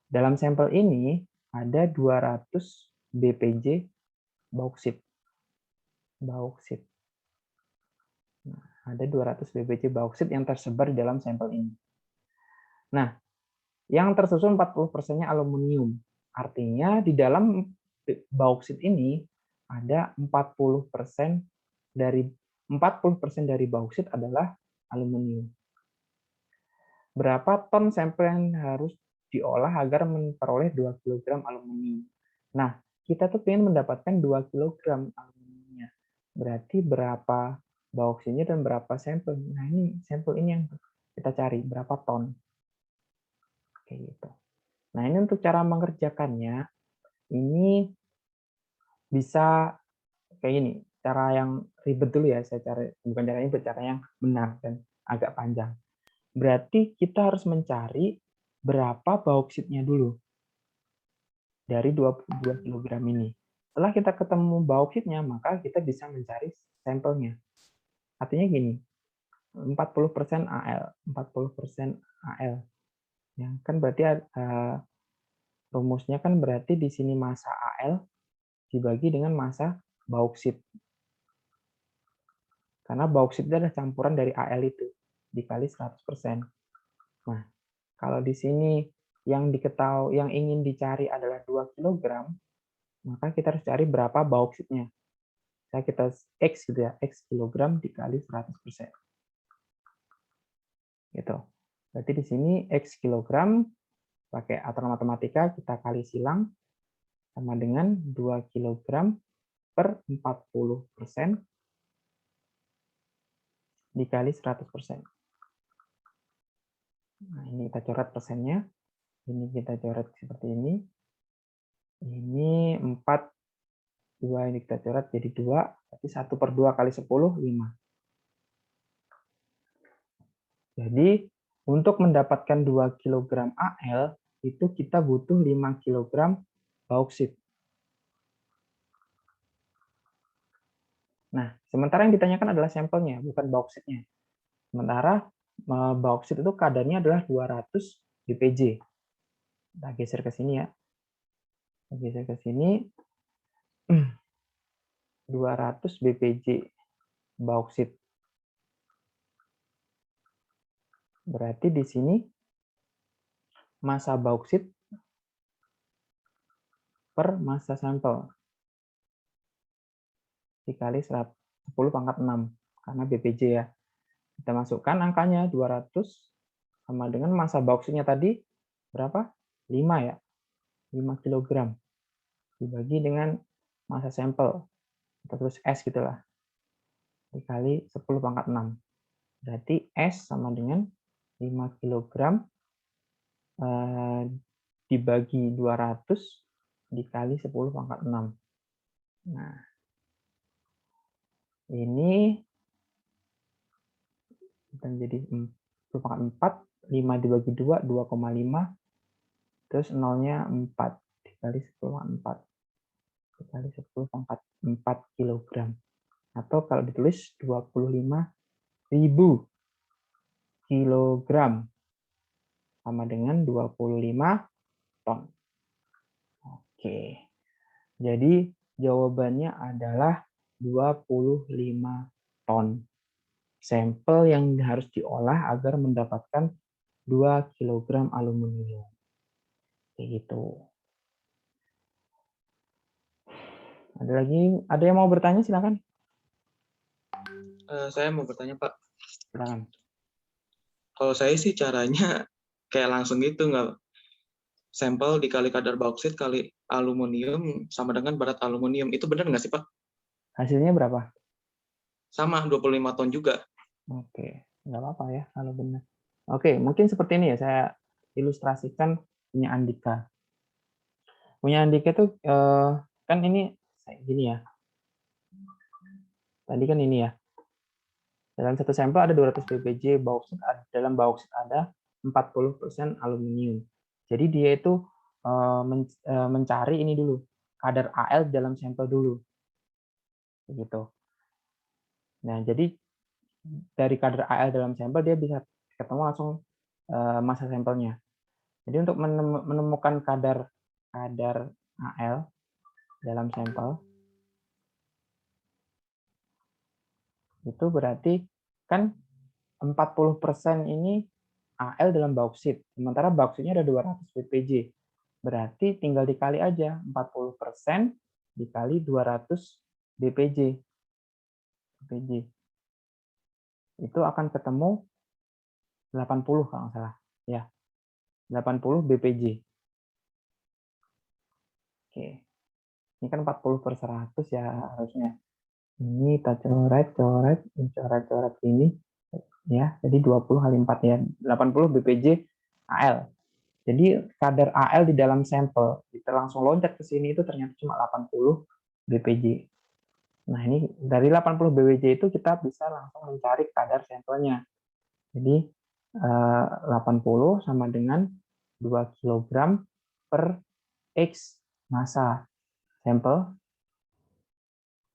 Dalam sampel ini ada 200 bpj bauksit. Nah, ada 200 bpj bauksit yang tersebar di dalam sampel ini. Nah, yang tersusun 40%-nya aluminium. Artinya di dalam bauksit ini ada 40% dari bauksit adalah aluminium. Berapa ton sampel yang harus diolah agar memperoleh 2 kg aluminium? Nah, kita tuh ingin mendapatkan 2 kg aluminiumnya. Berarti berapa bauksit dan berapa sampel? Nah, ini sampel ini yang kita cari, berapa ton. Kayak gitu. Nah, ini untuk cara mengerjakannya, ini bisa kayak gini. Cara yang ribet dulu ya, bukan cara ribet, cara yang benar dan agak panjang. Berarti kita harus mencari berapa bauksitnya dulu dari 22 kg ini. Setelah kita ketemu bauksitnya, maka kita bisa mencari sampelnya. Artinya gini, 40% Al, 40% Al. Ya, kan berarti rumusnya kan berarti di sini massa Al dibagi dengan massa bauksit. Karena bauksit itu adalah campuran dari Al itu dikali 100%. Nah, kalau di sini yang ingin dicari adalah 2 kg, maka kita harus cari berapa bauksitnya. Kita X gitu ya, X kilogram dikali 100%. Gitu. Berarti di sini X kilogram, pakai aturan matematika, kita kali silang, sama dengan 2 kg per 40% dikali 100%. Nah, ini kita coret persennya. Ini kita coret seperti ini. Ini 4, 2 ini kita coret jadi 2, berarti 1/2 kali 10, 5. Jadi, untuk mendapatkan 2 kg Al, itu kita butuh 5 kg bauksit. Nah, sementara yang ditanyakan adalah sampelnya, bukan bauksitnya. Sementara bauksit itu kadarnya adalah 200 bpj. Kita geser ke sini ya. Kita geser ke sini. 200 bpj bauksit. Berarti di sini massa bauksit per massa sampel dikali 10⁻6 karena bpj ya. Kita masukkan angkanya 200 sama dengan massa bauksitnya tadi berapa? 5 ya. 5 kg dibagi dengan massa sampel. Kita tulis S gitulah. Dikali 10⁻6. Berarti S sama dengan 5 kg dibagi 200 dikali 10⁻6. Nah, ini kita jadi 10⁻4, 5 dibagi 2, 2,5, terus nolnya 4 dikali 10⁻4. dikali 10 pangkat 4 kilogram. Atau kalau ditulis 25.000 kilogram sama dengan 25 ton. Oke. Jadi jawabannya adalah 25 ton. Sampel yang harus diolah agar mendapatkan 2 kg aluminium. Kayak gitu. Ada yang mau bertanya, silakan. Saya mau bertanya, Pak. Silakan. Kalau saya sih caranya kayak langsung gitu, nggak sampel dikali kadar bauksit kali aluminium sama dengan berat aluminium. Itu benar nggak sih, Pak? Hasilnya berapa? Sama, 25 ton juga. Oke, nggak apa-apa ya kalau benar. Oke, mungkin seperti ini ya, saya ilustrasikan punya Andika. Punya Andika itu kan ini gini ya. Tadi kan ini ya. Dalam satu sampel ada 200 ppj bauksit, dalam bauksit ada 40% aluminium. Jadi dia itu mencari ini dulu, kadar Al dalam sampel dulu. Begitu. Nah, jadi dari kadar Al dalam sampel dia bisa ketemu langsung massa sampelnya. Jadi untuk menemukan kadar Al dalam sampel itu berarti kan 40% ini Al dalam bauksit, sementara bauksitnya ada 200 ppj. Berarti tinggal dikali aja 40% dikali 200 bpj. Itu akan ketemu 80 kalau nggak salah. Ya, 80 bpj. Oke. Ini kan 40/100 ya harusnya. Ini kita coret ini ya. Jadi 20 kali 4 ya, 80 bpj Al. Jadi kadar Al di dalam sampel kita langsung loncat ke sini itu ternyata cuma 80 bpj. Nah, ini dari 80 bpj itu kita bisa langsung mencari kadar sampelnya. Jadi 80 sama dengan 2 kg per X massa sampel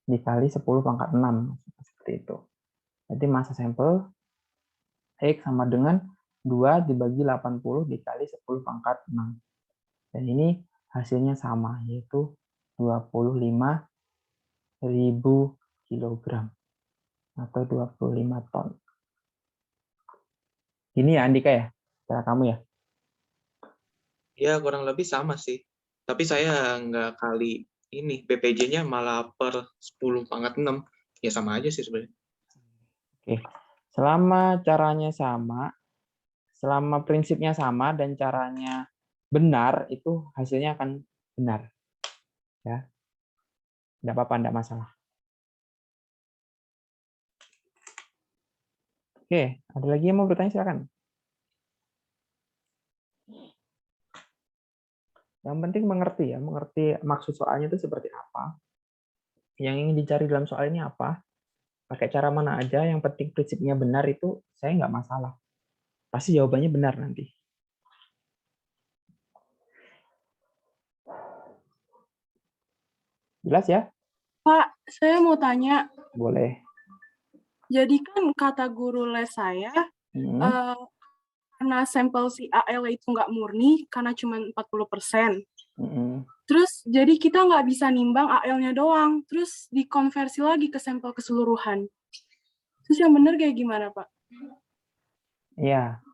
dikali 10 pangkat 6 seperti itu. Jadi massa sampel X sama dengan 2 dibagi 80 dikali 10 pangkat 6. Dan ini hasilnya sama, yaitu 25.000 kilogram atau 25 ton. Ini ya Andika ya, cara kamu ya? Ya, kurang lebih sama sih. Tapi saya nggak kali ini, BPJ-nya malah per 10 pangkat 6. Ya sama aja sih sebenarnya. Oke. Selama caranya sama, selama prinsipnya sama dan caranya benar, itu hasilnya akan benar. Ya. Tidak apa-apa, tidak masalah. Oke, ada lagi yang mau bertanya, silakan. Yang penting mengerti ya, mengerti maksud soalnya itu seperti apa. Yang ingin dicari dalam soal ini apa. Pakai cara mana aja, yang penting prinsipnya benar itu saya nggak masalah. Pasti jawabannya benar nanti. Jelas ya? Pak, saya mau tanya. Boleh. Jadi kan kata guru les saya, karena sampel si AL itu nggak murni, karena cuma 40%. Terus jadi kita nggak bisa nimbang AL-nya doang, terus dikonversi lagi ke sampel keseluruhan. Terus yang benar kayak gimana, Pak? Iya.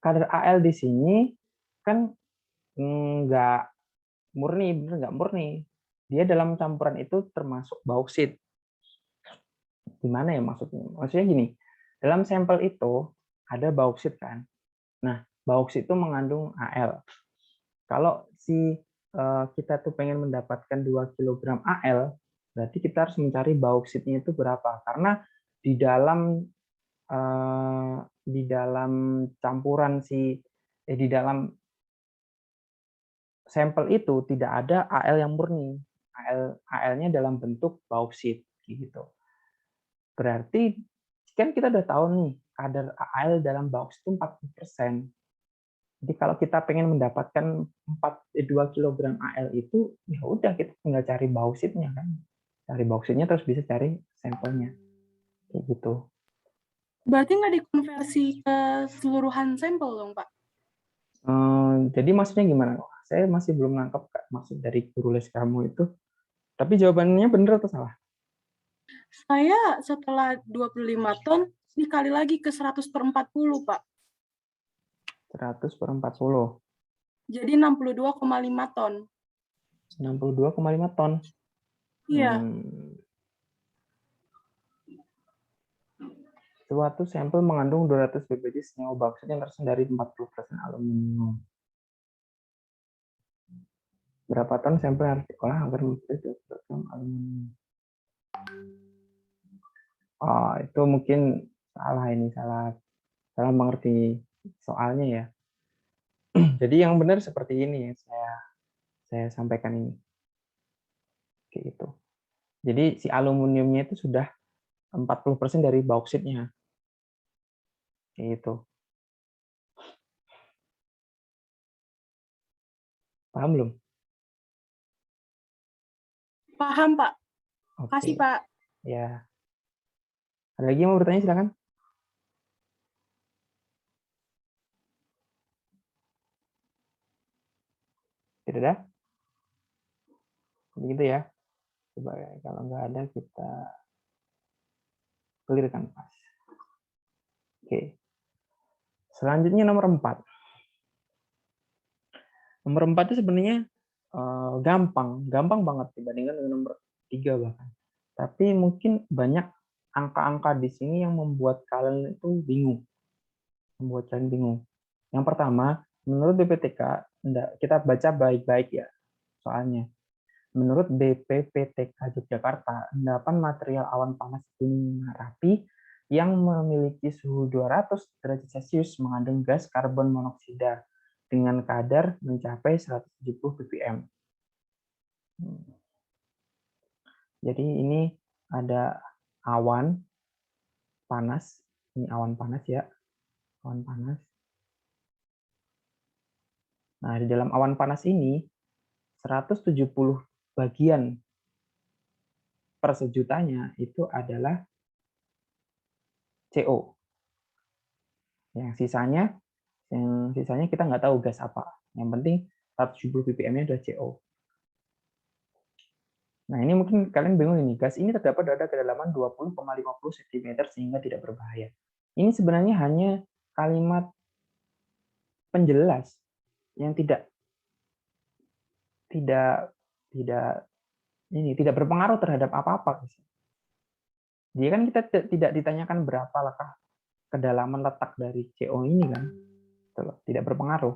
Kadar AL di sini kan nggak murni, bener nggak murni. Dia dalam campuran itu termasuk bauksit. Gimana ya maksudnya? Maksudnya gini, dalam sampel itu ada bauksit kan. Nah, bauksit itu mengandung Al. Kalau kita tuh pengen mendapatkan 2 kg Al, berarti kita harus mencari bauksitnya itu berapa. Karena di dalam campuran di dalam sampel itu tidak ada Al yang murni. Al-nya dalam bentuk bauksit gitu. Berarti kan kita udah tahu nih kadar Al dalam bauksit itu 40%. Jadi kalau kita pengen mendapatkan 2 kg AL itu, ya udah kita tinggal cari bausitnya kan. Cari bausitnya terus bisa cari sampelnya. Kayak gitu. Berarti nggak dikonversi ke seluruhan sampel dong, Pak? Jadi maksudnya gimana? Saya masih belum nangkep Kak, maksud dari guru les kamu itu. Tapi jawabannya benar atau salah? Saya setelah 25 ton dikali lagi ke 100/40, Pak. 100/40. Jadi 62,5 ton. 62,5 ton. Iya. Suatu sampel mengandung 200 ppj senyawa bauksit yang tersusun dari 40% aluminium. Berapa ton sampel harus diolah agar memiliki 200 gram aluminium? Oh, itu mungkin salah ini, salah mengerti soalnya ya. Jadi yang benar seperti ini saya sampaikan ini. Kayak gitu. Jadi si aluminiumnya itu sudah 40% dari bauksitnya. Kayak gitu. Paham belum? Paham, Pak. Oke. Kasih, Pak. Ya. Ada lagi yang mau bertanya, silakan. Tidak ada? Begitu ya. Coba ya, kalau nggak ada kita clearkan pas. Oke. Selanjutnya nomor 4. Nomor 4 itu sebenarnya gampang banget dibandingkan dengan nomor 3 bahkan. Tapi mungkin banyak angka-angka di sini yang membuat kalian itu bingung. Yang pertama, menurut BPTK, kita baca baik-baik ya soalnya. Menurut BPPTK Yogyakarta, endapan material awan panas Gunung Merapi yang memiliki suhu 200 derajat Celcius mengandung gas karbon monoksida dengan kadar mencapai 170 ppm. Jadi ini ada awan panas, ini awan panas ya, awan panas. Nah, di dalam awan panas ini 170 bagian per sejutanya itu adalah CO. Yang sisanya kita nggak tahu gas apa. Yang penting 170 ppm-nya adalah CO. Nah, ini mungkin kalian bingung ini. Gas ini terdapat pada kedalaman 20,50 cm sehingga tidak berbahaya. Ini sebenarnya hanya kalimat penjelas yang tidak berpengaruh terhadap apa-apa. Jadi kan kita tidak ditanyakan berapakah kedalaman letak dari CO ini kan. Tidak berpengaruh.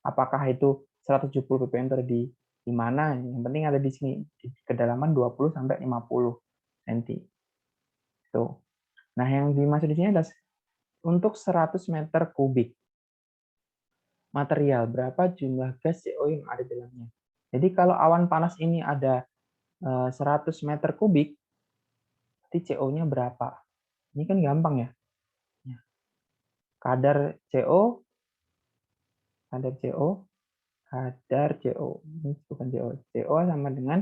Apakah itu 170 ppm di mana? Yang penting ada di sini di kedalaman 20 sampai 50 cm. Tuh. Nah, yang dimaksud di sini adalah untuk 100 meter kubik material, berapa jumlah gas CO yang ada di dalamnya. Jadi kalau awan panas ini ada 100 meter kubik, berarti CO-nya berapa? Ini kan gampang ya. Kadar CO, ini bukan CO. CO sama dengan,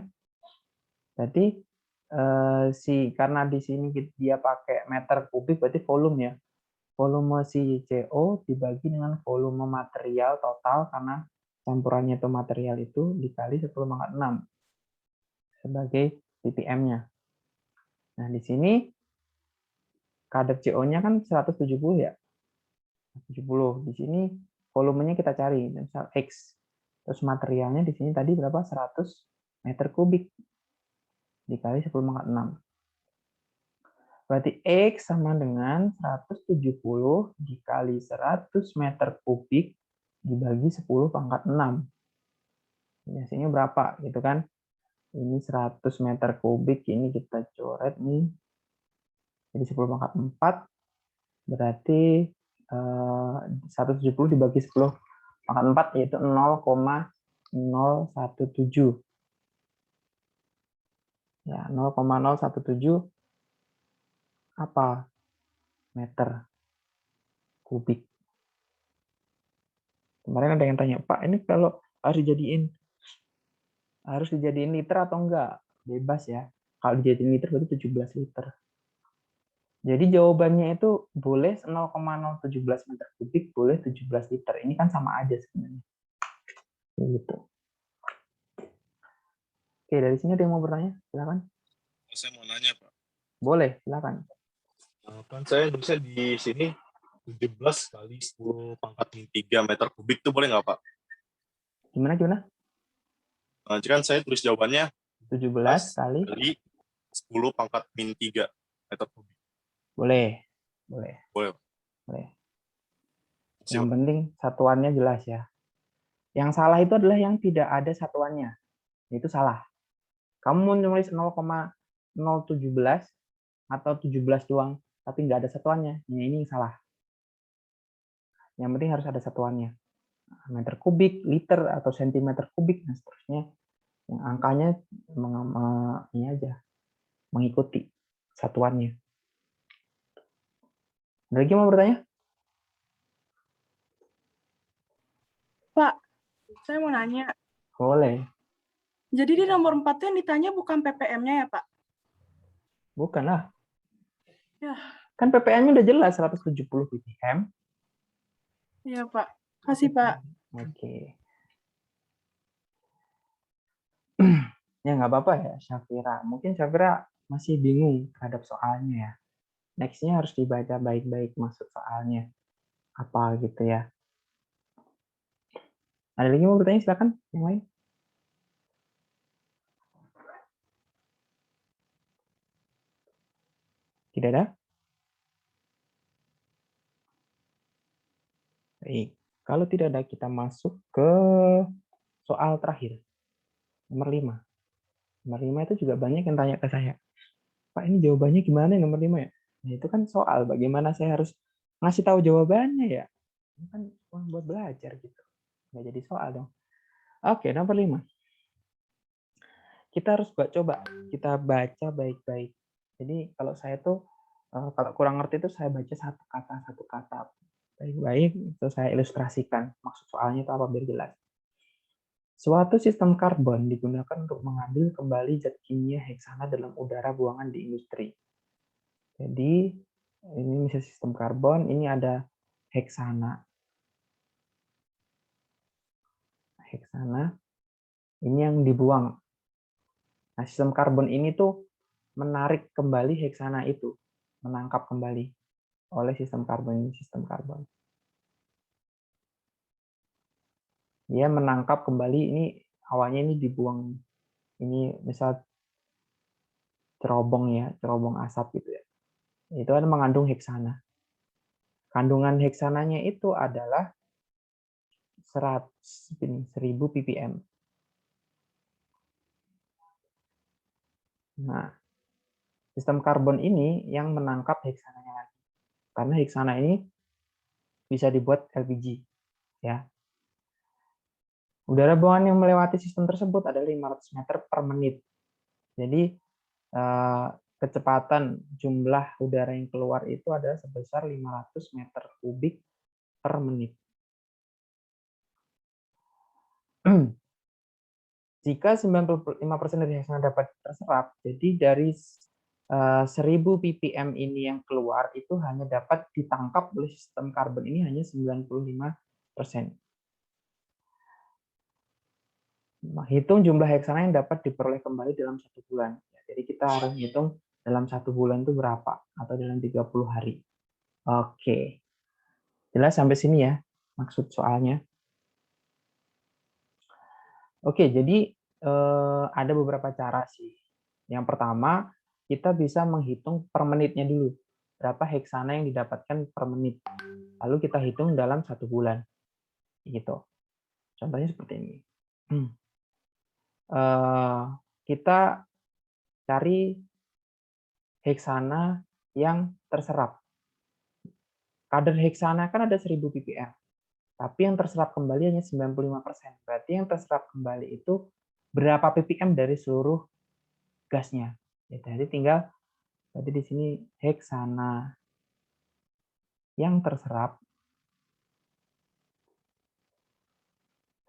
berarti karena di sini dia pakai meter kubik, berarti volume ya. Volume si CO dibagi dengan volume material total, karena campurannya itu material itu dikali 10⁻6 sebagai ppm-nya. Nah, di sini kadar CO-nya kan 170 ya. 170. Di sini volumenya kita cari, misal X. Terus materialnya di sini tadi berapa? 100 meter kubik dikali 10⁻6. Berarti X sama dengan 170 dikali 100 meter kubik dibagi 10⁻6. Biasanya berapa gitu kan? Ini 100 meter kubik, ini kita coret nih. Jadi 10⁻4 berarti 170 dibagi 10⁻4 yaitu 0,017. Ya, 0,017 apa? Meter kubik. Kemarin ada yang tanya, Pak, ini kalau harus dijadiin liter atau enggak? Bebas ya. Kalau dijadiin liter berarti 17 liter. Jadi jawabannya itu boleh 0,017 meter kubik, boleh 17 liter. Ini kan sama aja sebenarnya. Gitu. Oke, dari sini ada yang mau bertanya? Silakan. Saya mau nanya, Pak. Boleh, silakan. Kan saya bisa di sini 17 kali 10 pangkat min 3 meter kubik itu boleh nggak, Pak? Gimana? Nah, kan saya tulis jawabannya 17 kali? 10 pangkat min 3 meter kubik. Boleh. Boleh. Yang penting satuannya jelas ya. Yang salah itu adalah yang tidak ada satuannya. Itu salah. Kamu mau nulis 0,017 atau 17 doang, tapi nggak ada satuannya. Nah, ini yang salah. Yang penting harus ada satuannya. Meter kubik, liter, atau sentimeter kubik, dan seterusnya. Yang angkanya ini aja, mengikuti satuannya. Ada lagi mau bertanya? Pak, saya mau nanya. Boleh. Jadi di nomor 4 yang ditanya bukan ppm-nya ya, Pak? Bukan lah. Ya. Kan ppm-nya udah jelas, 170 ppm. Iya, Pak. Kasih, Pak. Oke. Ya, nggak apa-apa ya, Syafira. Mungkin Syafira masih bingung terhadap soalnya ya. Next-nya harus dibaca baik-baik maksud soalnya. Apa gitu ya. Ada lagi mau bertanya? Silakan, yang lain. Tidak ada? Baik. Kalau tidak ada, kita masuk ke soal terakhir. Nomor 5. Nomor 5 itu juga banyak yang tanya ke saya. Pak, ini jawabannya gimana nomor 5 ya? Nah, itu kan soal. Bagaimana saya harus ngasih tahu jawabannya ya? Ini kan cuma buat belajar gitu. Nggak jadi soal dong. Oke, nomor 5. Kita harus coba kita baca baik-baik. Jadi kalau saya tuh kalau kurang ngerti itu saya baca satu kata baik-baik, itu saya ilustrasikan maksud soalnya itu apa biar jelas. Suatu sistem karbon digunakan untuk mengambil kembali zat kimia heksana dalam udara buangan di industri. Jadi ini misalnya sistem karbon, ini ada heksana. Heksana ini yang dibuang. Nah, sistem karbon ini tuh menarik kembali heksana itu, menangkap kembali oleh sistem karbon. Dia menangkap kembali, ini awalnya ini dibuang, ini misal cerobong asap gitu ya. Itu kan mengandung heksana. Kandungan heksananya itu adalah 1000 ppm. Nah, sistem karbon ini yang menangkap heksananya lagi. Karena heksana ini bisa dibuat LPG, ya. Udara buangan yang melewati sistem tersebut adalah 500 meter per menit. Jadi kecepatan jumlah udara yang keluar itu adalah sebesar 500 meter kubik per menit. Jika 95% dari heksana dapat terserap, jadi dari 1000 ppm ini yang keluar itu hanya dapat ditangkap oleh sistem karbon ini hanya 95%. Hitung jumlah heksana yang dapat diperoleh kembali dalam 1 bulan. Jadi kita harus hitung dalam 1 bulan itu berapa, atau dalam 30 hari. Oke. Jelas sampai sini ya, maksud soalnya. Oke, jadi ada beberapa cara sih. Yang pertama, kita bisa menghitung per menitnya dulu. Berapa heksana yang didapatkan per menit. Lalu kita hitung dalam 1 bulan. Gitu. Contohnya seperti ini. Kita cari heksana yang terserap. Kadar heksana kan ada 1000 ppm. Tapi yang terserap kembali hanya 95%. Berarti yang terserap kembali itu berapa ppm dari seluruh gasnya. Jadi tinggal berarti di sini heksana yang terserap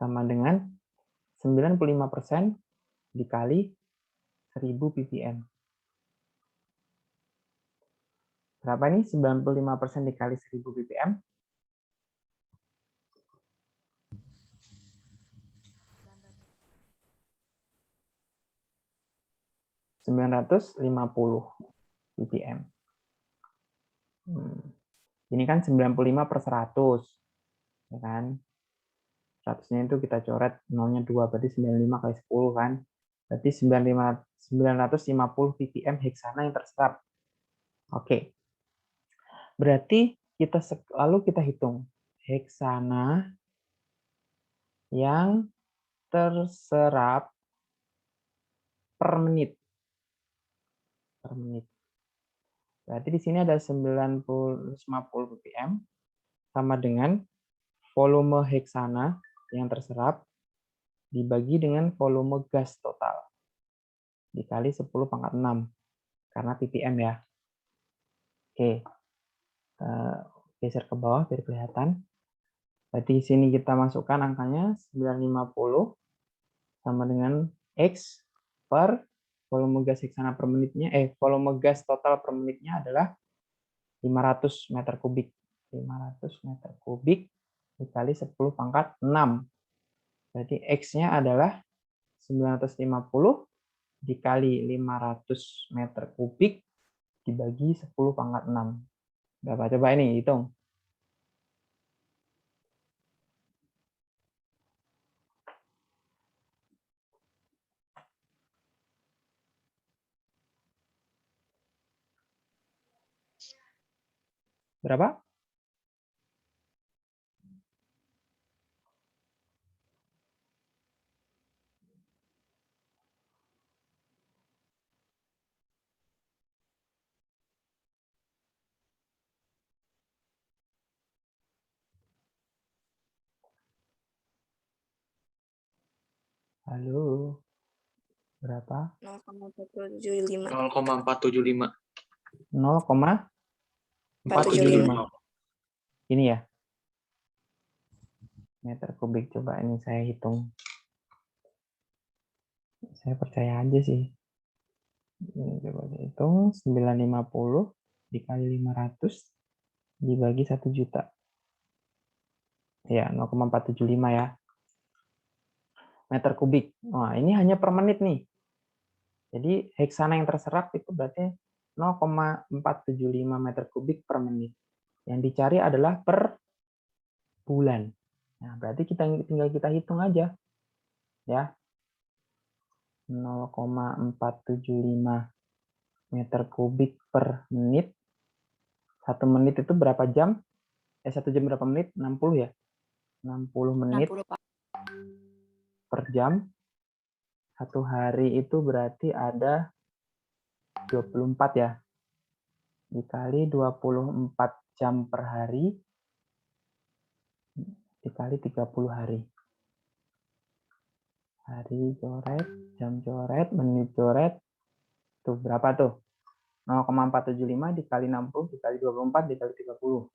sama dengan 95% dikali 1000 ppm. Berapa nih 95% dikali 1000 ppm? 950 ppm. Ini kan 95 per 100. Ya kan? 100-nya itu kita coret 0-nya 2, berarti 95 kali 10 kan. Berarti 950 ppm heksana yang terserap. Oke. Berarti lalu kita hitung heksana yang terserap per menit. Per menit. Berarti di sini ada 50 ppm sama dengan volume heksana yang terserap dibagi dengan volume gas total dikali 10 pangkat 6 karena ppm ya. Oke. Geser ke bawah biar kelihatan. Berarti di sini kita masukkan angkanya 950 sama dengan X per volume gas heksana per menitnya, volume gas total per menitnya adalah 500 meter kubik. 500 meter kubik dikali 10 pangkat 6. Berarti X-nya adalah 950 dikali 500 meter kubik dibagi 10 pangkat 6. Berapa? Coba ini hitung. Berapa? Halo. Berapa? 0,475. 0,475. 0,475. Ini ya. Meter kubik. Coba ini saya hitung. Saya percaya aja sih. Ini coba saya hitung. 950 dikali 500 dibagi 1 juta. Ya, 0,475 ya. Meter kubik. Nah, ini hanya per menit nih. Jadi heksana yang terserap itu berarti 0,475 meter kubik per menit. Yang dicari adalah per bulan. Nah, berarti tinggal kita hitung aja. Ya. 0,475 meter kubik per menit. 1 menit itu berapa jam? 1 jam berapa menit? 60 ya? 60 menit 60, Pak. per jam. 1 hari itu berarti ada 24 ya. Dikali 24 jam per hari dikali 30 hari. Hari coret, jam coret, menit coret. Tuh berapa tuh? 0,475 dikali 60 dikali 24 dikali 30.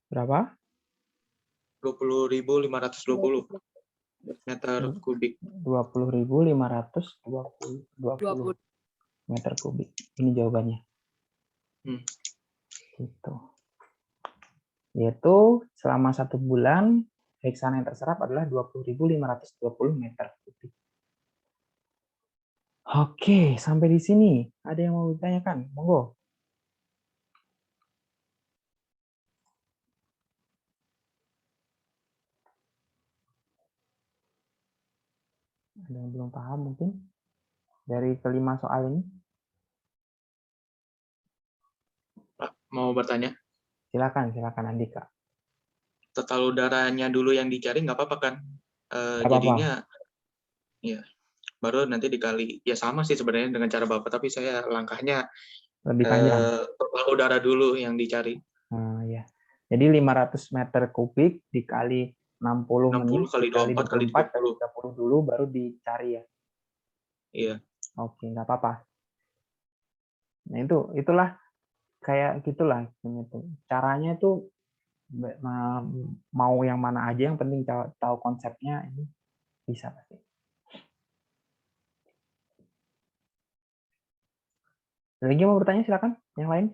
Berapa? 20.520 meter kubik. 20.520 meter kubik. Ini jawabannya. Gitu. Yaitu selama 1 bulan heksana yang terserap adalah 20.520 meter kubik. Oke, sampai di sini. Ada yang mau ditanyakan? Monggo. Ada yang belum paham mungkin dari kelima soal ini? Pak, mau bertanya? Silakan Andika. Total udaranya dulu yang dicari nggak apa-apa kan? Jadinya, ya baru nanti dikali. Ya sama sih sebenarnya dengan cara Bapak, tapi saya langkahnya lebih panjang. total udara dulu yang dicari. Ya. Jadi 500 meter kubik dikali 60 menit 60 kali dikali 24 kali 24 kali 30. 30 dulu baru dicari ya. Iya. Oke, nggak apa-apa. Nah itulah kayak gitulah gitu. Caranya itu mau yang mana aja yang penting tahu konsepnya ini bisa pasti. Ada lagi mau bertanya silakan yang lain.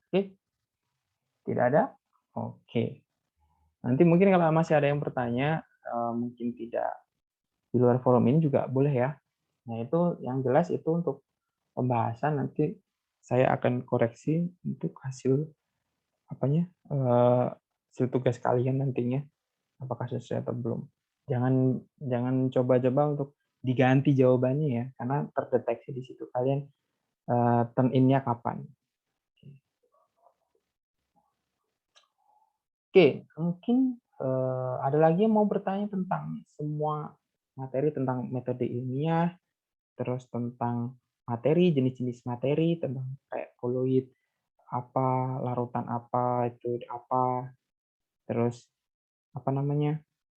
Oke, tidak ada. Oke, nanti mungkin kalau masih ada yang bertanya mungkin tidak di luar forum ini juga boleh ya. Nah itu yang jelas itu untuk pembahasan nanti saya akan koreksi untuk hasil hasil tugas kalian nantinya apakah sesuai atau belum. Jangan coba-coba untuk diganti jawabannya ya karena terdeteksi di situ kalian turn in-nya kapan. Oke, mungkin ada lagi yang mau bertanya tentang semua materi tentang metode ilmiah, terus tentang materi, jenis-jenis materi, tentang kayak koloid, apa, larutan apa, itu apa, terus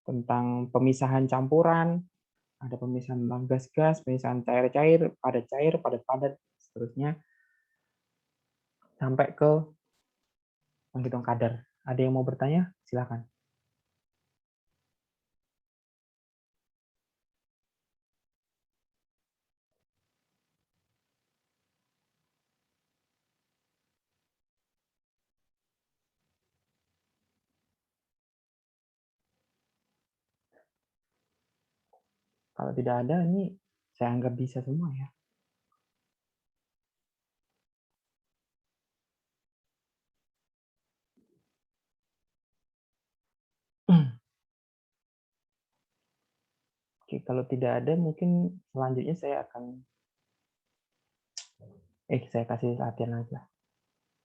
tentang pemisahan campuran, ada pemisahan tentang gas-gas, pemisahan cair-cair, padat-cair, padat-padat, seterusnya, sampai ke menghitung kadar. Ada yang mau bertanya? Silakan. Kalau tidak ada, ini saya anggap bisa semua ya. Oke, kalau tidak ada, mungkin selanjutnya saya akan saya kasih latihan aja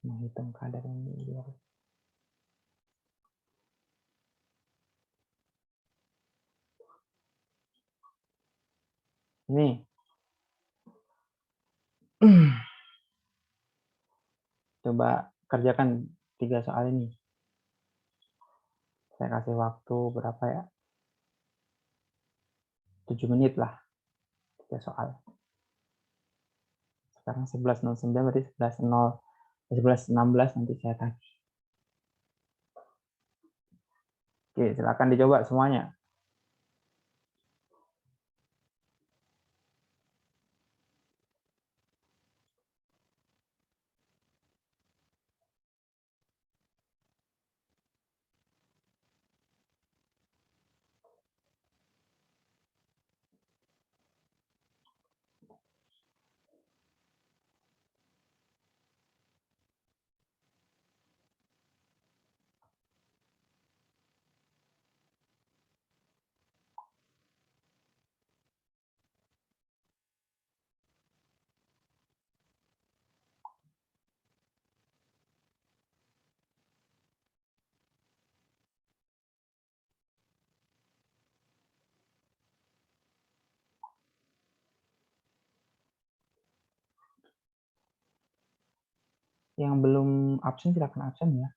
menghitung kadar ini biar ini coba kerjakan 3 soal ini. Saya kasih waktu berapa ya? 7 menit lah 3 soal. Sekarang 11.09 berarti 11.16 nanti saya tagih. Oke, silakan dicoba semuanya. Yang belum absen silakan absen ya.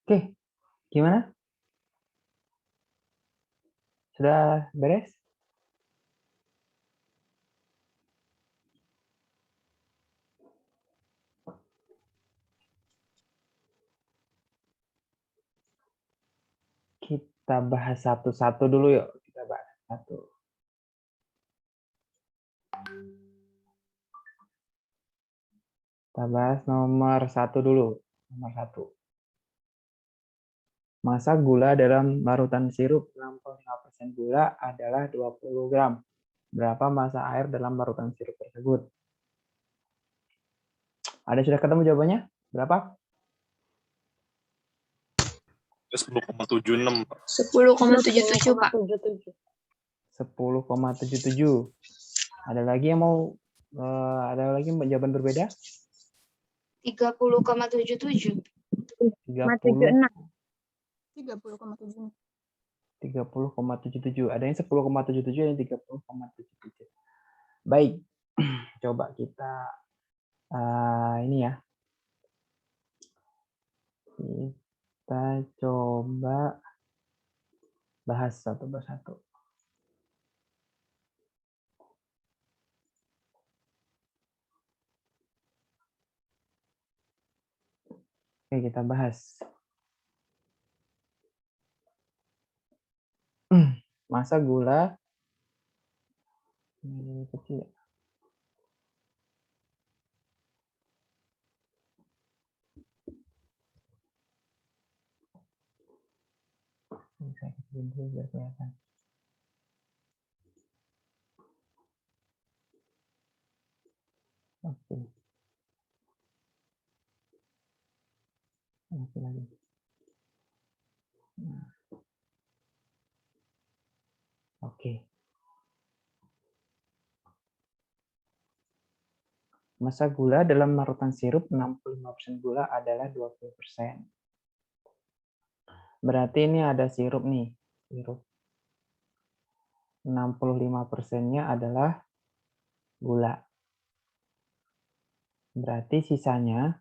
Oke, gimana? Sudah beres? Kita bahas satu-satu dulu yuk. Kita bahas satu. Kita bahas nomor 1 dulu. Nomor 1. Massa gula dalam larutan sirup 65% gula adalah 20 gram. Berapa massa air dalam larutan sirup tersebut? Ada sudah ketemu jawabannya? Berapa? 10,76, Pak. 10,77 Pak. 10,77. Ada lagi yang mau jawaban berbeda? 30,77. 30,77. 30,7. Ada yang 10,77, ada yang 30,77. Baik, coba kita ini ya. Kita coba bahas satu persatu. Oke, kita bahas. Massa gula ini kecil ya. Saya kecilin dulu biar kelihatan. Oke. Oke lagi. Nah. Oke. Massa gula dalam larutan sirup 65% gula adalah 20%. Berarti ini ada sirup nih. Sirup. 65%-nya adalah gula. Berarti sisanya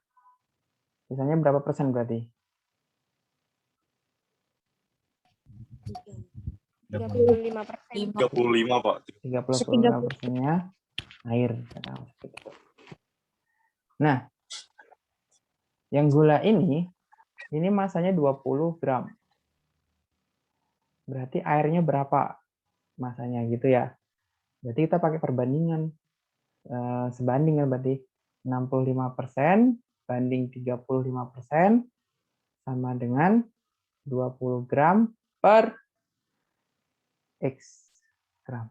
berapa persen berarti? 35%. 35, Pak. 35%-nya air. Nah, yang gula ini masanya 20 gram. Berarti airnya berapa masanya gitu ya. Berarti kita pakai perbandingan. Sebanding kan berarti 65% banding 35% sama dengan 20 gram per X gram.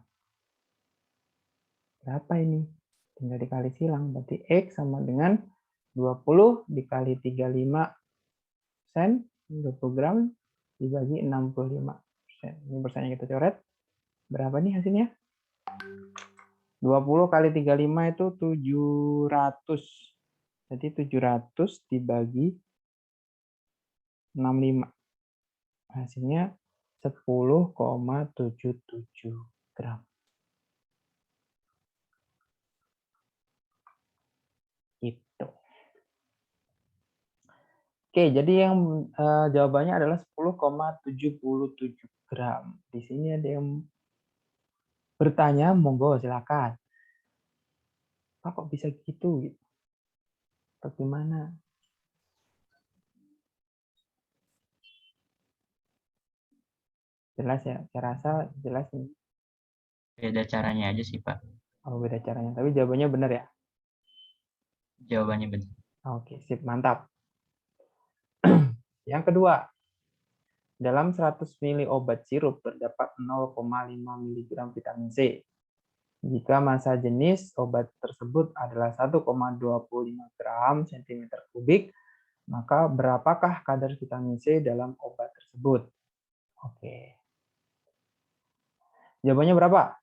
Berapa ini? Tinggal dikali silang. Berarti X sama dengan 20 dikali 35%, 20 gram dibagi 65%. Ini persennya kita coret. Berapa nih hasilnya? 20 kali 35 itu 700. Jadi 700 dibagi 65. Hasilnya 10,77 gram. Itu. Oke, jadi yang jawabannya adalah 10,77 gram. Di sini ada yang bertanya, monggo silakan. Pak, kok bisa gitu? Bagaimana? Jelas ya, saya rasa jelas nih. Beda caranya aja sih, Pak. Oh, beda caranya. Tapi jawabannya benar ya? Jawabannya benar. Oke, sip, mantap. Yang kedua, dalam 100 ml obat sirup terdapat 0,5 mg vitamin C. Jika massa jenis obat tersebut adalah 1,25 gram cm3, maka berapakah kadar vitamin C dalam obat tersebut? Oke. Jawabannya berapa?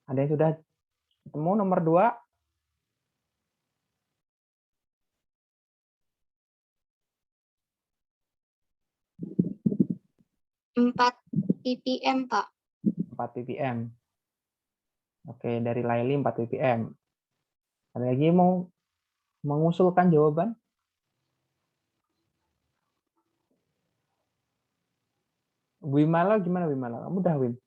Ada yang sudah ketemu nomor 2? 4 ppm, Pak. 4 ppm. Oke, dari Laili 4 ppm. Ada lagi mau mengusulkan jawaban? Wimala gimana Wimala? Kamu udah Wim?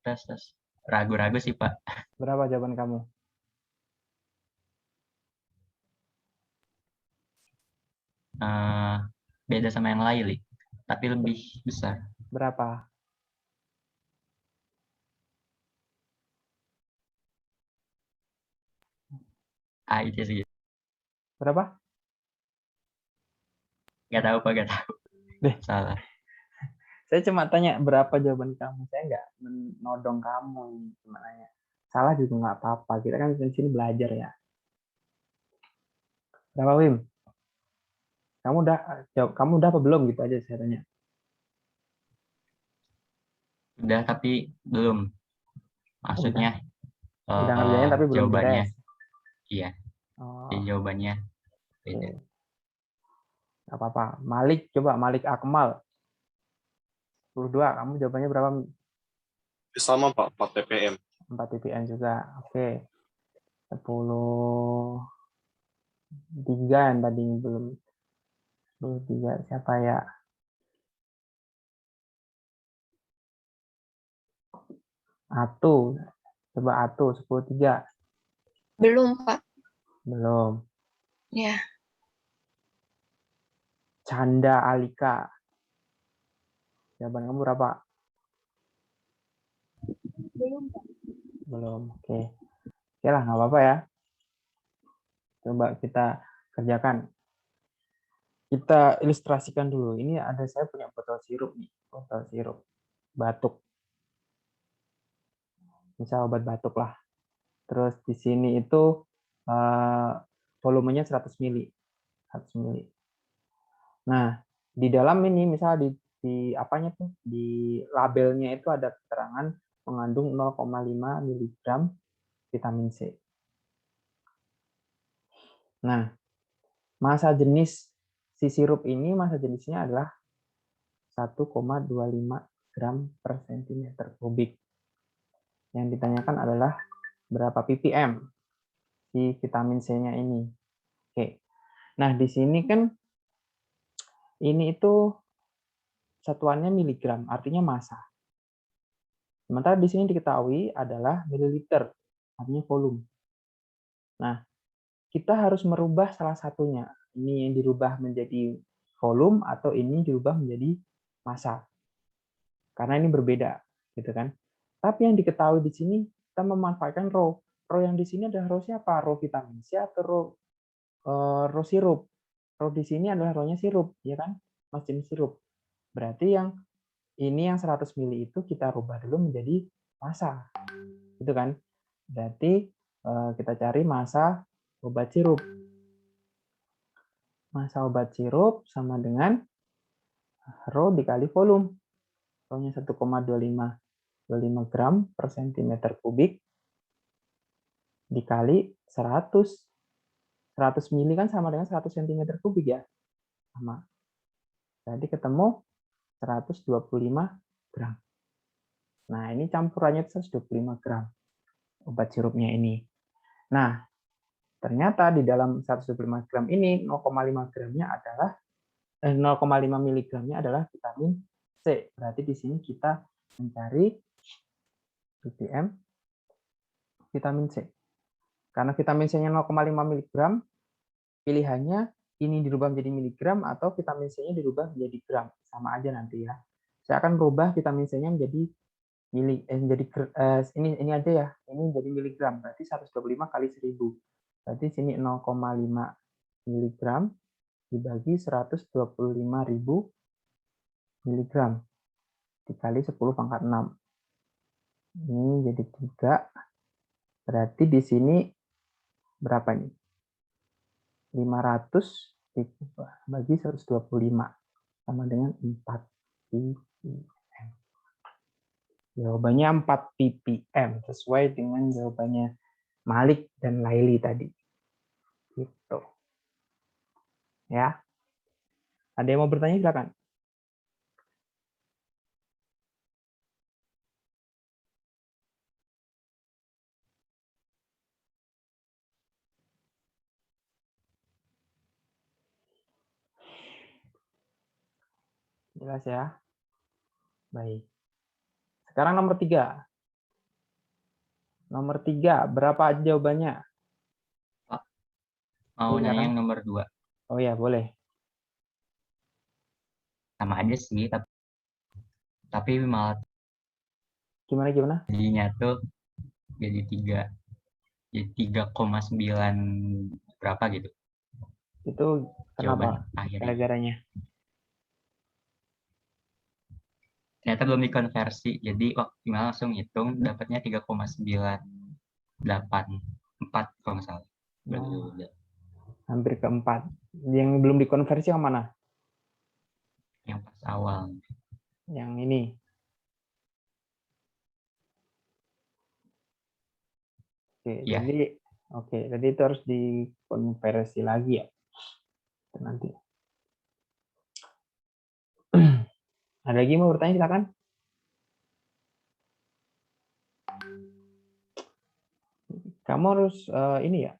Tes. Ragu-ragu sih, Pak. Berapa jawaban kamu? beda sama yang lain, Li. Tapi lebih besar. Berapa? Itu sih. Berapa? Nggak tahu, Pak, nggak tahu. Deh. Salah. Saya cuma tanya berapa jawaban kamu. Saya nggak menodong kamu. Cuma nanya. Salah juga nggak apa-apa. Kita kan di sini belajar ya. Berapa, Wim? Kamu udah apa belum gitu aja saya tanya. Udah, tapi belum. Maksudnya Udah ngerjain tapi belum jawabannya. beres. Iya. Oh, Jawabannya beda. okay. Gak apa-apa. Malik, coba Malik Akmal. 22, kamu jawabannya berapa? Sama Pak, 4 ppm. 4 ppm juga. Oke. 10 3 yang tadi belum. 3 siapa ya? Atu. Coba Atu 10 3. Belum, Pak. Belum. Ya. Canda Alika. Jawaban kamu berapa? Belum, Pak. Belum. Oke. Oke lah, nggak apa-apa ya. Coba kita kerjakan. Kita ilustrasikan dulu. Ini ada saya punya botol sirup nih. Botol sirup. Batuk. Misal obat batuk lah. Terus di sini itu volumenya 100 mili. 100 mili. Nah, di dalam ini misal di apanya tuh? Di labelnya itu ada keterangan mengandung 0,5 mg vitamin C. Nah, massa jenis si sirup ini massa jenisnya adalah 1,25 gram per cm kubik. Yang ditanyakan adalah berapa ppm si vitamin C-nya ini. Oke. Nah, di sini kan ini itu satuannya miligram, artinya massa. Sementara di sini diketahui adalah mililiter, artinya volume. Nah, kita harus merubah salah satunya. Ini yang dirubah menjadi volume atau ini dirubah menjadi massa. Karena ini berbeda, gitu kan? Tapi yang diketahui di sini kita memanfaatkan row. Row yang di sini adalah row siapa? Row vitamin C atau row sirup. Row di sini adalah row-nya sirup, ya kan? Mas jenis sirup. Berarti yang ini yang 100 ml itu kita rubah dulu menjadi massa. Gitu kan? Berarti kita cari massa obat sirup. Massa obat sirup sama dengan rho dikali volume. Rho-nya 1,25 gram per cm kubik dikali 100. 100 mili kan sama dengan 100 cm kubik ya. Sama. Jadi ketemu 125 gram. Nah, ini campurannya 125 gram obat sirupnya ini. Nah, ternyata di dalam 125 gram ini 0,5 gramnya adalah 0,5 miligramnya adalah vitamin C. Berarti di sini kita mencari ppm vitamin C. Karena vitamin C-nya 0,5 mg, pilihannya ini dirubah menjadi miligram atau vitamin C-nya dirubah menjadi gram. Sama aja nanti ya. Saya akan berubah vitamin C-nya menjadi ini aja ya. Ini menjadi miligram. Berarti 125 kali 1000. Berarti sini 0,5 miligram dibagi 125.000 miligram dikali 10 pangkat 6. Ini jadi 3. Berarti di sini berapa nih? 500 bagi 125 sama dengan 4 ppm. Jawabannya 4 ppm sesuai dengan jawabannya Malik dan Laili tadi. Gitu. Ya. Ada yang mau bertanya silakan. Jelas ya? Baik. Sekarang nomor 3. Nomor 3, berapa jawabannya? Pak, mau nanya yang nomor 2. Oh ya, boleh. sama aja sih, tapi malah Gimana? jadinya tuh jadi 3,9 berapa gitu Itu jawaban kenapa? akhirnya. Gara-garanya? Ternyata belum dikonversi, jadi waktu langsung hitung dapatnya 3,984 kalau nggak salah. Oh, hampir ke 4. Yang belum dikonversi yang mana? Yang pas awal. Yang ini. Iya. Jadi itu harus dikonversi lagi ya. Itu nanti. Ada lagi mau bertanya, silakan. Kamu harus ini ya,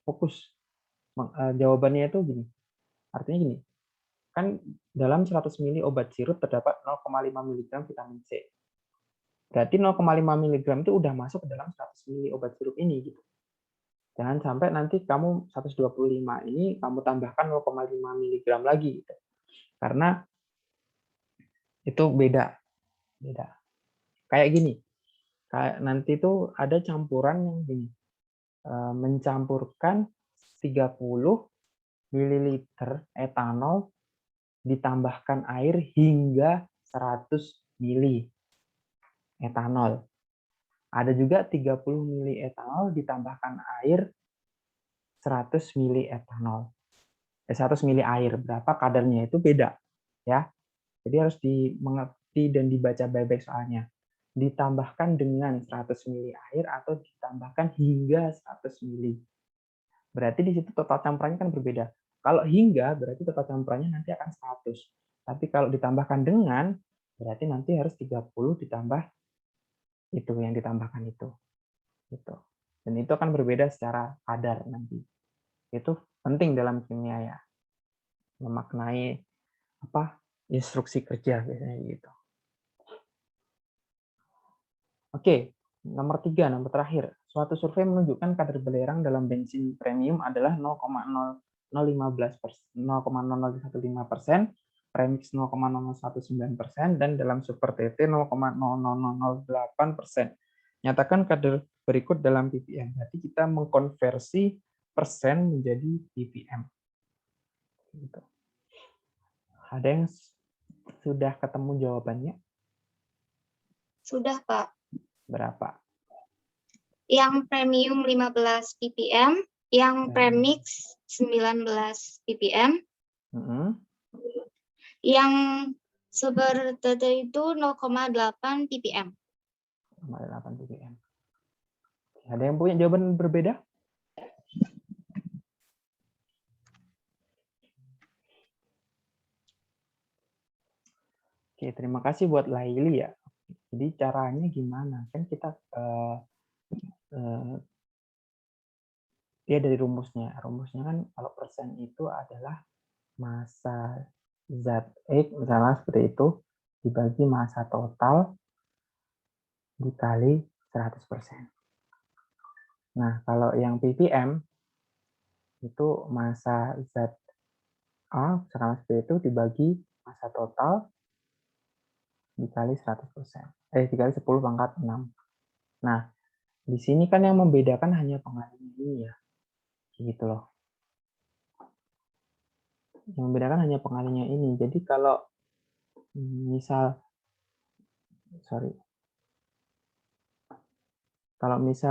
fokus. Jawabannya itu gini. Artinya gini. Kan dalam 100 ml obat sirup terdapat 0,5 mg vitamin C. Berarti 0,5 mg itu udah masuk ke dalam 100 ml obat sirup ini gitu. Jangan sampai nanti kamu 125 ini kamu tambahkan 0,5 mg lagi gitu. Karena itu beda. Kayak gini. Kayak nanti tuh ada campuran yang gini. Mencampurkan 30 ml etanol ditambahkan air hingga 100 ml etanol. Ada juga 30 ml etanol ditambahkan air 100 ml etanol. 100 ml air, berapa kadarnya itu beda. Ya. Jadi harus dimengerti dan dibaca baik-baik soalnya. Ditambahkan dengan 100 ml air atau ditambahkan hingga 100 ml. Berarti di situ total campurannya kan berbeda. Kalau hingga berarti total campurannya nanti akan 100. Tapi kalau ditambahkan dengan berarti nanti harus 30 ditambah itu yang ditambahkan itu. Gitu. Dan itu akan berbeda secara kadar nanti. Itu penting dalam kimia ya. Memaknai instruksi kerja biasanya gitu. Oke, nomor 3, nomor terakhir. Suatu survei menunjukkan kadar belerang dalam bensin premium adalah 0,0015%, premix 0,0019%, dan dalam super TT 0,00008%. Nyatakan kadar berikut dalam ppm. Berarti kita mengkonversi persen menjadi ppm. Gitu. Ada yang sudah ketemu jawabannya? Sudah, Pak. Berapa? Yang premium 15 ppm, yang premix 19 ppm, yang super TT itu 0,8 ppm. 0,8 ppm. Ada yang punya jawaban berbeda? Oke, terima kasih buat Laili ya. Jadi caranya gimana? Kan kita dia dari rumusnya. Rumusnya kan kalau persen itu adalah massa zat X, misalnya seperti itu, dibagi massa total dikali 100%. Nah, kalau yang ppm itu massa zat A, misalnya seperti itu, dibagi massa total dikali 100%. Dikali 10 pangkat 6. Nah, di sini kan yang membedakan hanya pengalinya ini ya. Gitu loh. Yang membedakan hanya pengalinya ini. Jadi kalau misal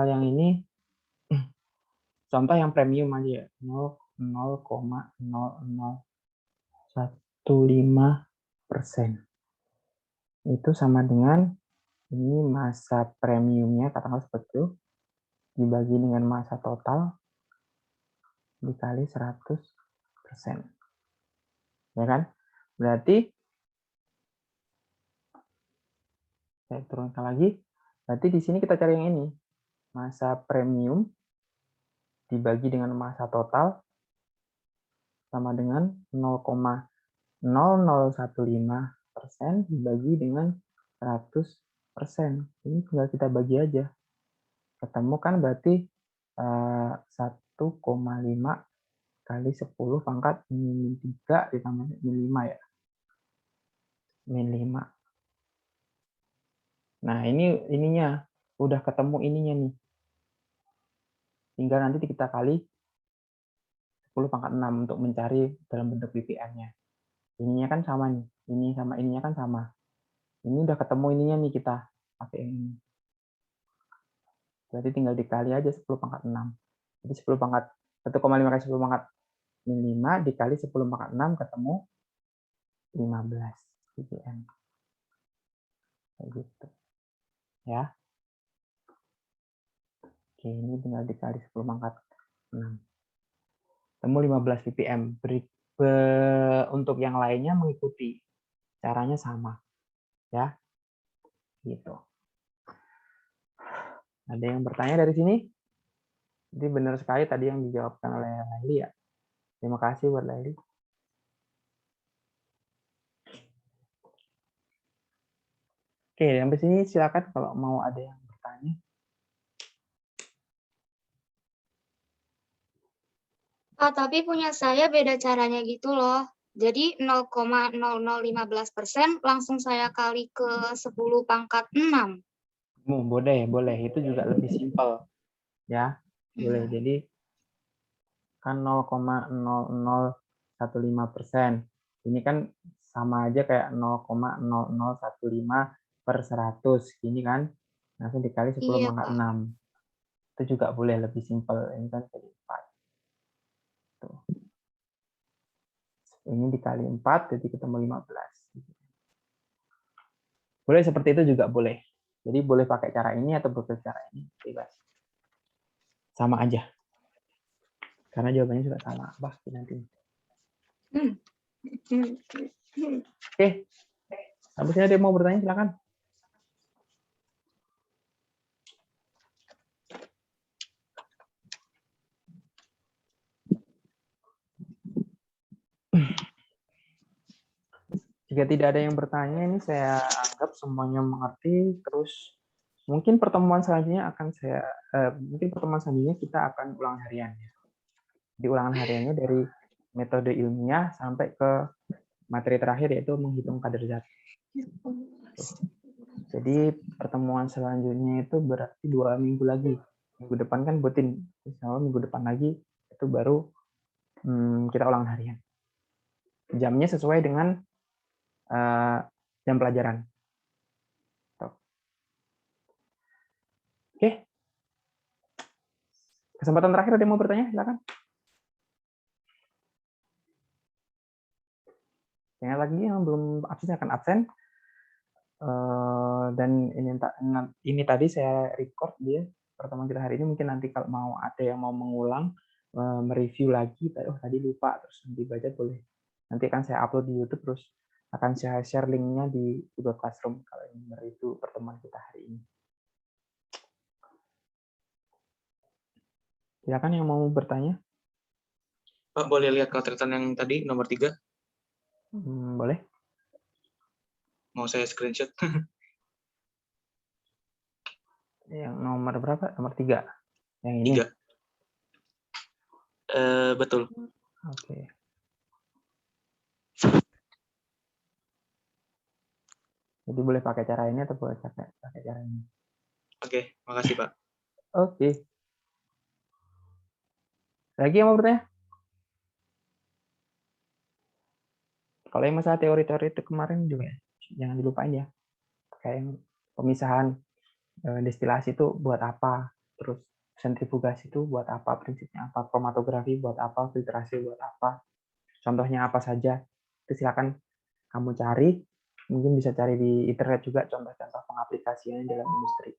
yang ini, contoh yang premium aja ya, 0,0015%. Itu sama dengan ini massa premiumnya, katakanlah seperti itu, dibagi dengan massa total dikali 100%. Ya kan? Berarti, saya turunkan lagi, berarti di sini kita cari yang ini. Massa premium dibagi dengan massa total sama dengan 0,0015% dibagi dengan 100%. Ini tinggal kita bagi aja. Ketemu kan berarti 1,5 kali 10 pangkat min 3 ditambah min 5 ya. min 5. Nah, ininya udah ketemu ininya nih. Tinggal nanti kita kali 10 pangkat 6 untuk mencari dalam bentuk ppm-nya. Ininya kan sama nih. Ini sama ininya kan sama. Ini udah ketemu ininya nih kita pakai yang ini. Berarti tinggal dikali aja 10 pangkat 6. Jadi 10 pangkat 1,5 kali 10 pangkat min 5 dikali 10 pangkat 6 ketemu 15 ppm. Kayak gitu. Ya. Oke, ini tinggal dikali 10 pangkat 6. Temu 15 ppm. Untuk yang lainnya mengikuti. Caranya sama. Ya. Gitu. Ada yang bertanya dari sini? Jadi benar sekali tadi yang dijawabkan oleh Laili ya. Terima kasih buat Laili. Oke, sampai sini silakan kalau mau ada yang bertanya. Tapi punya saya beda caranya gitu loh. Jadi 0,0015% langsung saya kali ke 10 pangkat 6. Boleh. Itu juga lebih simpel. Ya, boleh. Jadi kan 0,0015%. Ini kan sama aja kayak 0,0015 per 100. Gini kan. Langsung dikali 10 Iya, pangkat Pak. 6. Itu juga boleh lebih simpel. Ini kan jadi 4. Tuh. Ini dikali 4, jadi ketemu 15. Boleh seperti itu juga boleh. Jadi boleh pakai cara ini atau pakai cara ini. Bebas. Sama aja. Karena jawabannya juga sama. Pasti nanti. Oke. Habis ini ada yang mau bertanya, silakan. Jika tidak ada yang bertanya, ini saya anggap semuanya mengerti. Terus mungkin pertemuan selanjutnya kita akan ulang harian. Di ulangan hariannya dari metode ilmiah sampai ke materi terakhir yaitu menghitung kadar zat. Jadi pertemuan selanjutnya itu berarti 2 minggu lagi. Minggu depan kan butin. Minggu depan lagi itu baru kita ulangan harian. Jamnya sesuai dengan jam pelajaran. Oke. Kesempatan terakhir ada yang mau bertanya? Silakan. Yang lagi yang belum absen akan absen. Dan ini tadi saya record dia pertemuan kita hari ini. Mungkin nanti kalau mau ada yang mau mengulang, mereview lagi, tadi lupa terus nanti baca boleh. Nanti akan saya upload di YouTube terus akan saya share linknya di Google Classroom kalau ingin mereview pertemuan kita hari ini. Silakan yang mau bertanya. Pak, boleh lihat catatan yang tadi nomor 3? Boleh. Mau saya screenshot? Yang nomor berapa? Nomor 3. Yang ini. 3. Betul. Oke. Jadi boleh pakai cara ini atau boleh pakai cara ini? Oke, makasih Pak. Oke. Lagi yang mau bertanya? Kalau yang masalah teori-teori itu kemarin juga jangan dilupain ya. Kayak yang pemisahan destilasi itu buat apa, terus sentrifugasi itu buat apa, prinsipnya apa, kromatografi buat apa, filtrasi buat apa, contohnya apa saja. Itu silakan kamu cari, mungkin bisa cari di internet juga contoh-contoh pengaplikasiannya dalam industri.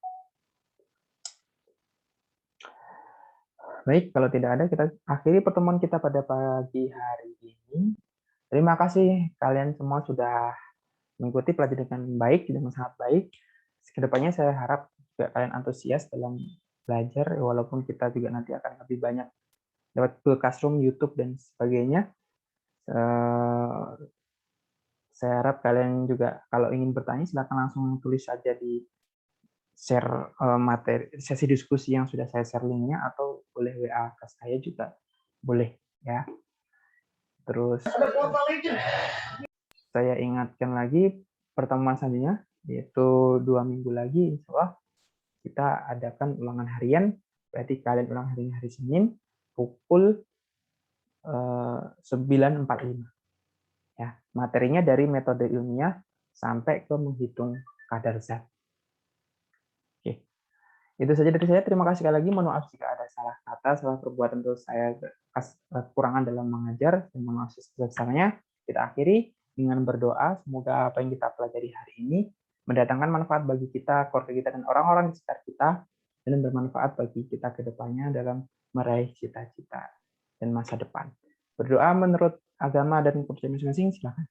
Baik, kalau tidak ada, kita akhiri pertemuan kita pada pagi hari ini. Terima kasih kalian semua sudah mengikuti pelajaran dengan baik, dengan sangat baik. Kedepannya saya harap juga kalian antusias dalam belajar, walaupun kita juga nanti akan lebih banyak lewat Google Classroom, YouTube, dan sebagainya. Saya harap kalian juga kalau ingin bertanya, silakan langsung tulis saja di share materi sesi diskusi yang sudah saya share linknya, atau boleh WA ke saya juga boleh ya. Terus saya ingatkan lagi pertemuan selanjutnya, yaitu 2 minggu lagi, insya Allah kita adakan ulangan harian. Berarti kalian ulang hari Senin pukul 9.45. Ya, materinya dari metode ilmiah sampai ke menghitung kadar zat. Oke. Itu saja dari saya. Terima kasih sekali lagi. Mohon maaf jika ada salah kata, salah perbuatan, terus saya kekurangan dalam mengajar. Dan mohon maaf sebesar-besarnya. Kita akhiri dengan berdoa. Semoga apa yang kita pelajari hari ini mendatangkan manfaat bagi kita, keluarga kita, dan orang-orang di sekitar kita, dan bermanfaat bagi kita ke depannya dalam meraih cita-cita dan masa depan. Berdoa menurut agama dan kepercayaan masing-masing, silakan.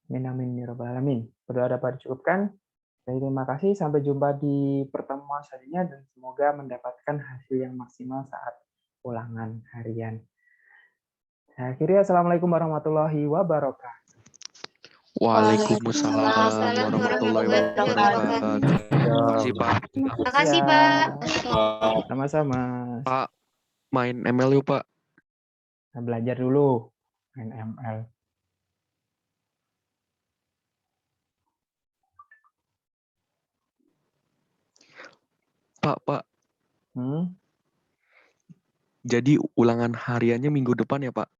Amin ya rabbal alamin. Berdoa dapat dicukupkan. Terima kasih. Sampai jumpa di pertemuan selanjutnya dan semoga mendapatkan hasil yang maksimal saat ulangan harian. Akhirnya, assalamualaikum warahmatullahi wabarakatuh. Waalaikumsalam warahmatullahi wabarakatuh. Terima kasih, Pak. Terima kasih, Pak. Sama-sama. Pak, main ML yuk, Pak. Nah, belajar dulu main ML. Pak. Jadi ulangan hariannya minggu depan ya, Pak?